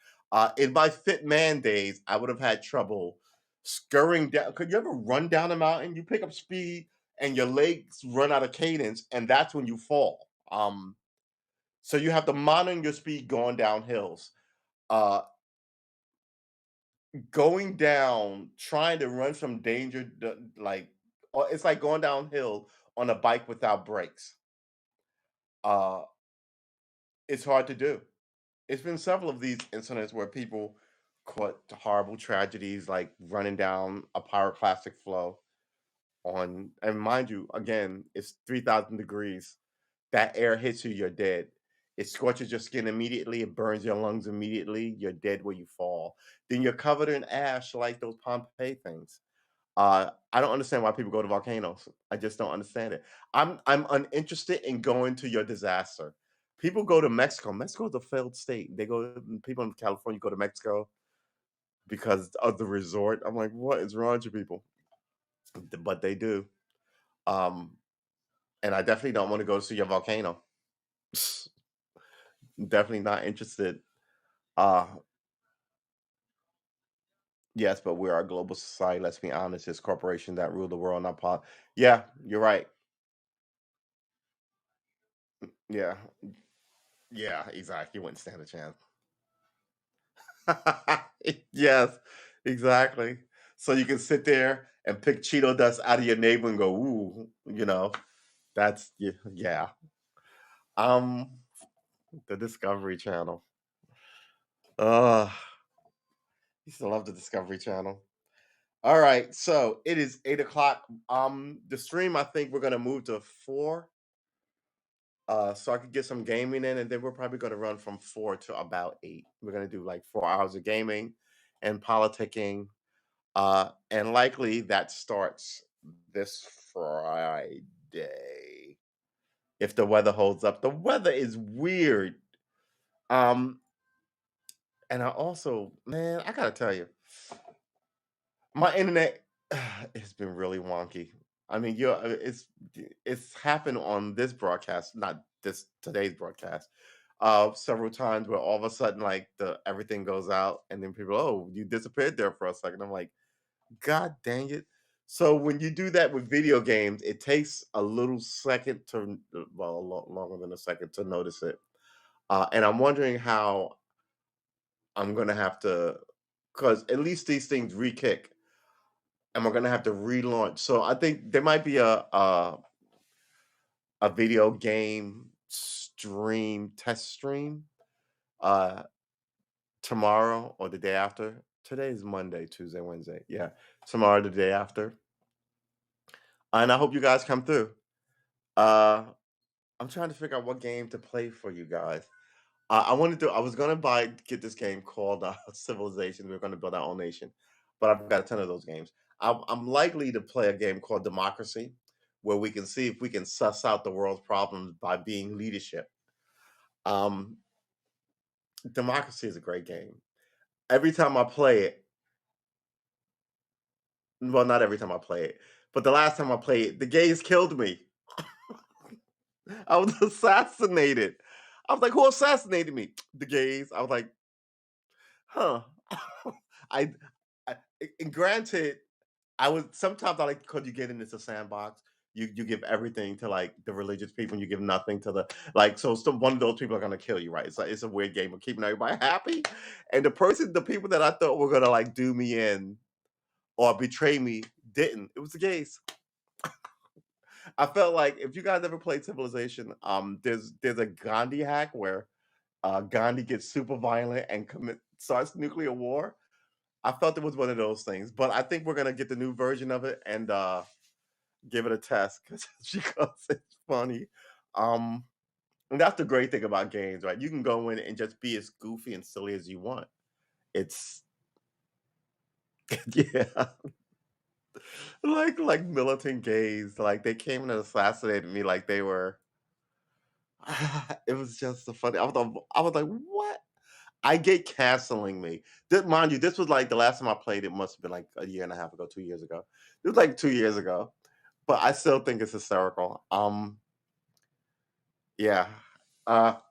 In my fit man days, I would have had trouble scurrying down. Could you ever run down a mountain? You pick up speed and your legs run out of cadence, and that's when you fall. So you have to monitor your speed going down hills. Uh, Going down, trying to run from danger, like it's like going downhill on a bike without brakes. Uh, it's hard to do. It's been several of these incidents where people caught to horrible tragedies, like running down a pyroclastic flow on, and mind you, again, it's 3,000 degrees. That air hits you, you're dead. It scorches your skin immediately. It burns your lungs immediately. You're dead where you fall. Then you're covered in ash like those Pompeii things. I don't understand why people go to volcanoes. I just don't understand it. I'm uninterested in going to your disaster. People go to Mexico. Mexico is a failed state. People in California go to Mexico because of the resort. I'm like, what is wrong with you people? But they do. Um, and I definitely don't want to go see your volcano. Definitely not interested. Uh, yes, but we're a global society. Let's be honest. It's corporations that rule the world, not pop. Yeah, you're right. Yeah, yeah, exactly. You wouldn't stand a chance. Yes, exactly. So you can sit there and pick Cheeto dust out of your neighbor and go, ooh, that's yeah. Um, the Discovery Channel. Uh, used to love the Discovery Channel. All right, so it is 8 o'clock. The stream I think we're gonna move to 4. So I could get some gaming in, and then we're probably gonna run from 4 to about 8. We're gonna do like 4 hours of gaming and politicking. And likely that starts this Friday if the weather holds up. The weather is weird. Um, and I also, man, I gotta tell you, my internet has been really wonky. I mean, it's happened on this broadcast, not this today's broadcast, several times where all of a sudden like the everything goes out, and then people, oh, you disappeared there for a second. I'm like, God dang it. So when you do that with video games, it takes a little second to, well, longer than a second to notice it. And I'm wondering how I'm gonna have to, because at least these things re-kick, and we're gonna have to relaunch. So I think there might be a video game stream test stream uh tomorrow or the day after. Today is Monday, Tuesday, Wednesday. Yeah, tomorrow, the day after. And I hope you guys come through. Uh I'm trying to figure out what game to play for you guys. I was gonna get this game called Civilization. We're gonna build our own nation, but I've got a ton of those games. I'm likely to play a game called Democracy, where we can see if we can suss out the world's problems by being leadership. Um, Democracy is a great game. Every time I play it, well, not every time I play it, but the last time I played it, the gays killed me. I was assassinated. I was like, who assassinated me? The gays. I was like, huh. I, and granted, I would sometimes I like because you get in this a sandbox. You give everything to like the religious people, and you give nothing to the like. So some one of those people are gonna kill you, right? It's a weird game of keeping everybody happy. And the people that I thought were gonna like do me in or betray me, didn't. It was the gays. I felt like if you guys ever played Civilization, there's a Gandhi hack where Gandhi gets super violent and starts nuclear war. I felt it was one of those things, but I think we're gonna get the new version of it and give it a test because it's funny. Um, and that's the great thing about games, right? You can go in and just be as goofy and silly as you want. It's yeah, like militant gays, like they came and assassinated me, like they were. It was just so funny. I was like, what? I get canceling me. Mind you, this was like the last time I played it must have been like a year and a half ago, 2 years ago. It was like 2 years ago, but I still think it's hysterical. Yeah.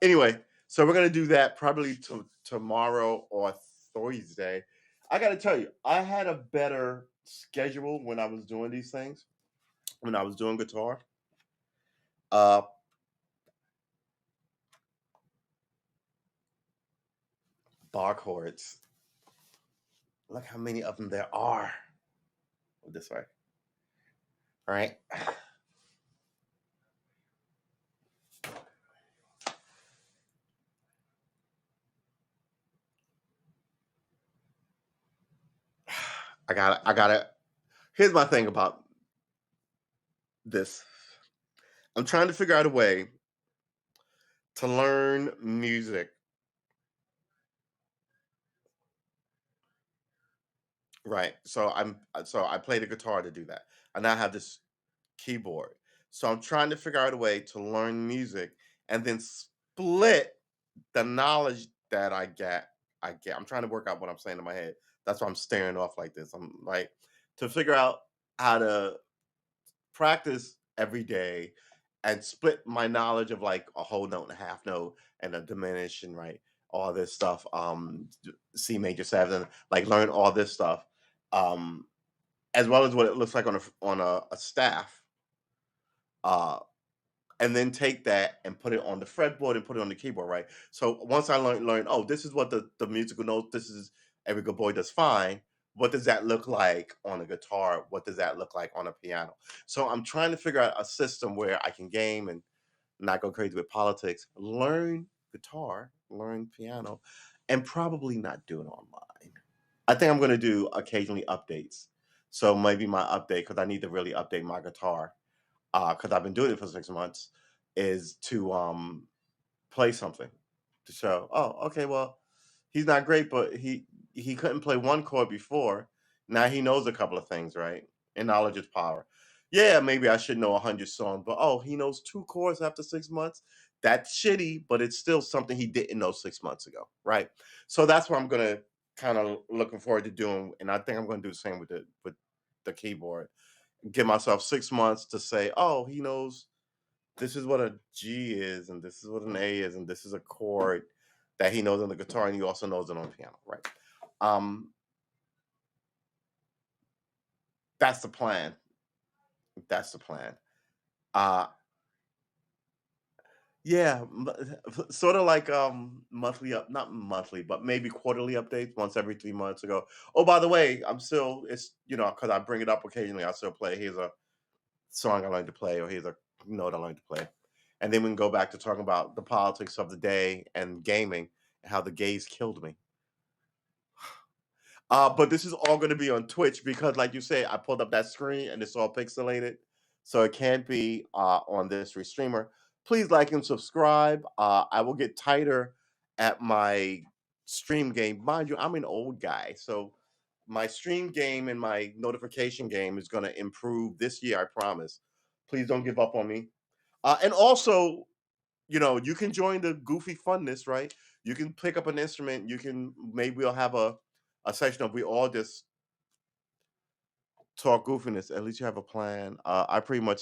Anyway, so we're gonna do that probably tomorrow or Thursday. I gotta tell you, I had a better schedule when I was doing these things. When I was doing guitar, uh, bar chords. Look how many of them there are. This way. All right. I got it. Here's my thing about this. I'm trying to figure out a way to learn music. Right. So I play the guitar to do that. I now have this keyboard. So I'm trying to figure out a way to learn music and then split the knowledge that I get. I'm trying to work out what I'm saying in my head. That's why I'm staring off like this. I'm like to figure out how to practice every day and split my knowledge of like a whole note and a half note and a diminution, right? All this stuff, C major seven, like learn all this stuff, um, as well as what it looks like on a staff, uh, and then take that and put it on the fretboard and put it on the keyboard, right? So once I learn, oh, this is what the musical notes, this is every good boy does fine. What does that look like on a guitar? What does that look like on a piano? So I'm trying to figure out a system where I can game and not go crazy with politics, learn guitar, learn piano, and probably not do it online. I think I'm going to do occasionally updates. So maybe my update, because I need to really update my guitar, because I've been doing it for 6 months, is to play something to show. Oh, okay, well, he's not great, but he couldn't play one chord before. Now he knows a couple of things, right? And knowledge is power. Yeah, maybe I should know 100 songs, but oh, he knows two chords after 6 months. That's shitty, but it's still something he didn't know 6 months ago, right? So that's what I'm gonna kind of looking forward to doing, and I think I'm gonna do the same with the keyboard. Give myself 6 months to say, oh, he knows this is what a G is, and this is what an A is, and this is a chord that he knows on the guitar, and he also knows it on the piano, right? Um, that's the plan. That's the plan. Uh yeah, sort of like monthly up, not monthly, but maybe quarterly updates once every 3 months ago. Oh, by the way, I'm still it's because I bring it up occasionally. I still play. Here's a song I like to play, or here's a note I like to play, and then we can go back to talking about the politics of the day and gaming and how the gays killed me. But this is all going to be on Twitch because, like you say, I pulled up that screen and it's all pixelated, so it can't be on this restreamer. Please like and subscribe. I will get tighter at my stream game. Mind you, I'm an old guy, so my stream game and my notification game is going to improve this year. I promise. Please don't give up on me. And also, you can join the goofy funness, right? You can pick up an instrument. You can maybe we'll have a section of we all just talk goofiness. At least you have a plan. I pretty much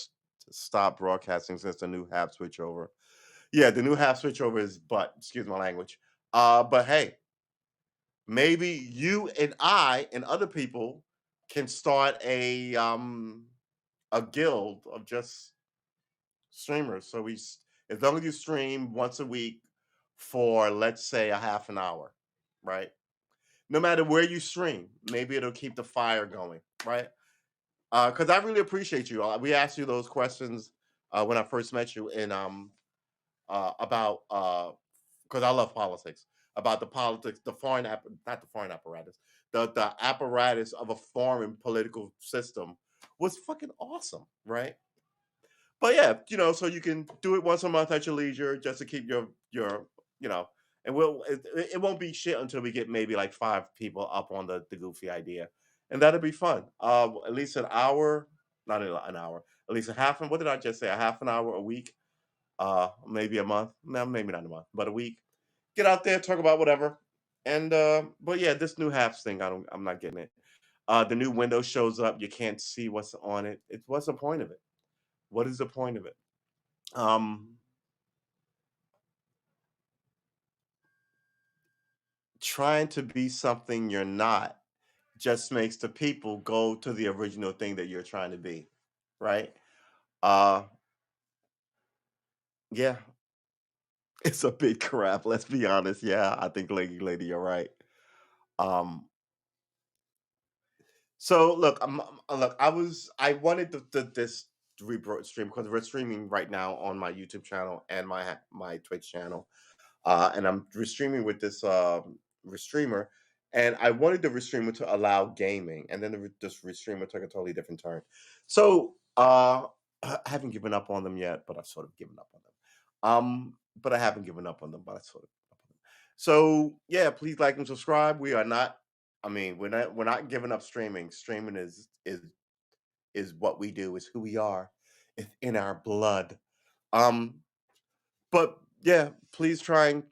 stopped broadcasting since the new half switchover. Yeah, the new half switchover is but excuse my language. But hey, maybe you and I and other people can start a guild of just streamers. So as long as you stream once a week for let's say a half an hour, right? No matter where you stream, maybe it'll keep the fire going, right? Because I really appreciate you. We asked you those questions when I first met you, and about because I love politics, about the politics, the not the foreign apparatus, the apparatus of a foreign political system was fucking awesome, right? But yeah, so you can do it once a month at your leisure, just to keep your you know, and it won't be shit until we get maybe like 5 people up on the goofy idea, and that'll be fun. At least an hour, not an hour, at least a half. What did I just say? A half an hour a week, maybe a month. No, maybe not a month, but a week. Get out there, talk about whatever, and but yeah, this new halves thing, I'm not getting it. The new window shows up, you can't see what's on it. What's the point of it? What is the point of it? Um, Trying to be something you're not just makes the people go to the original thing that you're trying to be, right? Uh, yeah, it's a big crap. Let's be honest. Yeah, I think lady, you're right. Um, so look, look, I wanted this stream because we're streaming right now on my YouTube channel and my Twitch channel, and I'm restreaming with this restreamer, and I wanted the restreamer to allow gaming, and then this restreamer took a totally different turn. So I haven't given up on them yet, but I've sort of given up on them. But I haven't given up on them, but I sort of. Given up on them. So yeah, please like and subscribe. We are not. I mean, we're not giving up streaming. Streaming is what we do. Is who we are. It's in our blood. Um, but yeah, please try and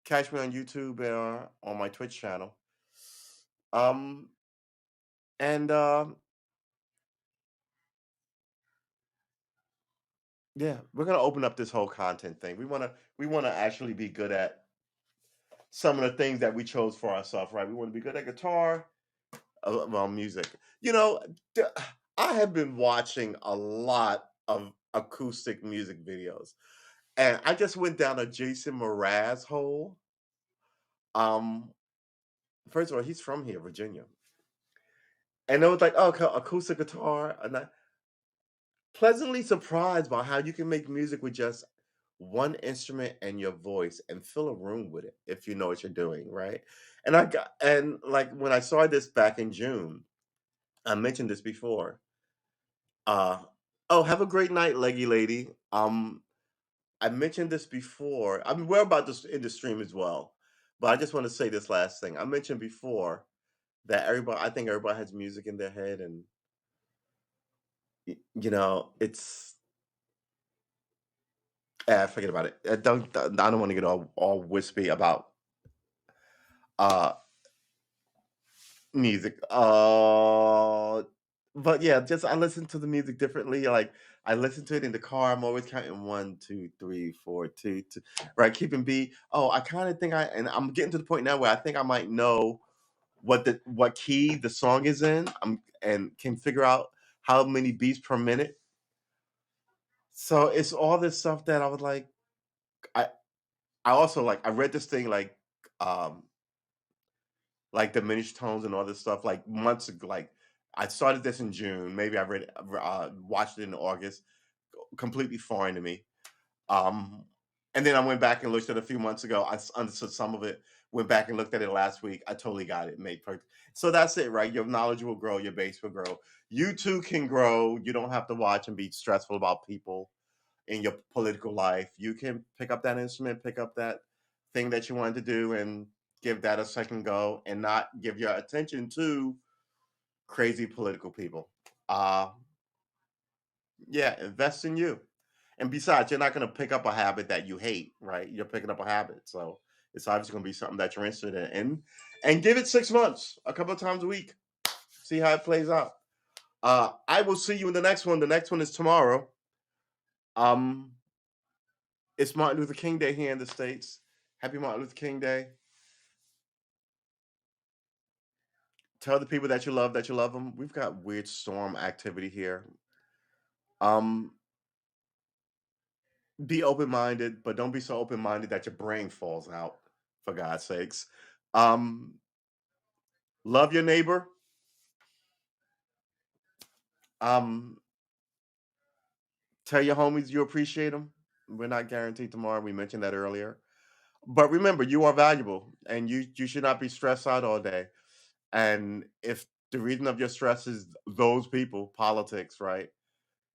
catch me on YouTube or on my Twitch channel. Um, and yeah, we're gonna open up this whole content thing. We wanna actually be good at some of the things that we chose for ourselves, right? We want to be good at guitar, well, music. You know, th- I have been watching a lot of acoustic music videos, and I just went down a Jason Mraz hole. Um, First of all, he's from here, Virginia, and it was like, oh, acoustic guitar, and pleasantly surprised by how you can make music with just one instrument and your voice and fill a room with it if you know what you're doing, right? And like when I saw this back in June, I mentioned this before. Uh oh, have a great night, leggy lady. I mentioned this before. I mean, we're about this in the stream as well, but I just want to say this last thing. I mentioned before that I think everybody has music in their head, and it's forget about it. I don't want to get all wispy about uh music. But yeah, just I listen to the music differently. Like I listen to it in the car. I'm always counting 1, 2, 3, 4, 2, 2, right? Keeping beat. Oh, I kind of think and I'm getting to the point now where I think I might know what key the song is in, and can figure out how many beats per minute. So it's all this stuff that I was like, I I also I read this thing um diminished tones and all this stuff like months ago. Like I started this in June. Maybe I read watched it in August. Completely foreign to me. Um, and then I went back and looked at it a few months ago. Understood some of it. Went back and looked at it last week. I totally got it. Made perfect. So that's it, right? Your knowledge will grow. Your base will grow. You too can grow. You don't have to watch and be stressful about people in your political life. You can pick up that instrument, pick up that thing that you wanted to do, and give that a second go, and not give your attention to crazy political people. Uh, yeah, invest in you. And besides, you're not going to pick up a habit that you hate, right? You're picking up a habit. So it's obviously going to be something that you're interested in. And give it 6 months, a couple of times a week. See how it plays out. I will see you in the next one. The next one is tomorrow. Um, it's Martin Luther King Day here in the States. Happy Martin Luther King Day. Tell the people that you love them. We've got weird storm activity here. Um, be open minded, but don't be so open minded that your brain falls out. For God's sakes, um, love your neighbor. Um, tell your homies you appreciate them. We're not guaranteed tomorrow. We mentioned that earlier. But remember, you are valuable, and you should not be stressed out all day. And if the reason of your stress is those people, politics, right?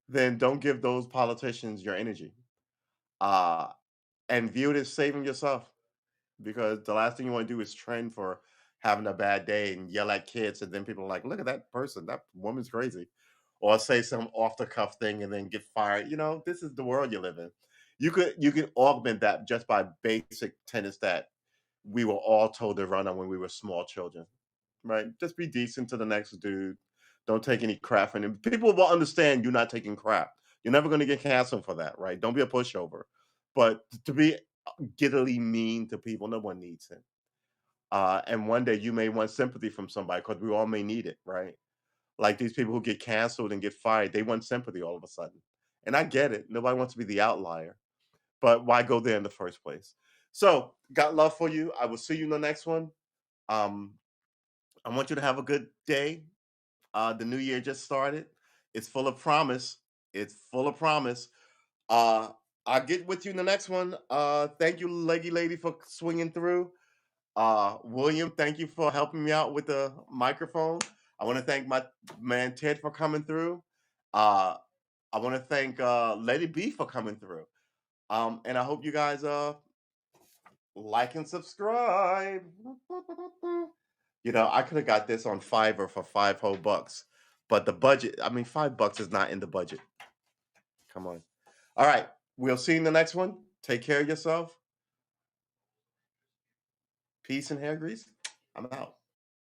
Then don't give those politicians your energy. Uh, and view it as saving yourself, because the last thing you want to do is trend for having a bad day and yell at kids, and then people are like, "Look at that person, that woman's crazy," or say some off the cuff thing and then get fired. This is the world you live in. You can augment that just by basic tenets that we were all told to run on when we were small children, right? Just be decent to the next dude. Don't take any crap from him. People will understand you're not taking crap. You're never going to get canceled for that, right? Don't be a pushover. But to be giddily mean to people, no one needs it. And one day you may want sympathy from somebody, because we all may need it, right? Like these people who get canceled and get fired, they want sympathy all of a sudden. And I get it. Nobody wants to be the outlier, but why go there in the first place? So, got love for you. I will see you in the next one. Um, I want you to have a good day. The new year just started. It's full of promise. It's full of promise. Uh, I'll get with you in the next one. Thank you, Leggy Lady, for swinging through. William, thank you for helping me out with the microphone. I want to thank my man Ted for coming through. Uh, I want to thank Lady B for coming through. And I hope you guys like and subscribe. I could have got this on Fiverr for $5 whole, but the budget, I mean, $5 is not in the budget. Come on. All right. We'll see you in the next one. Take care of yourself. Peace and hair grease. I'm out.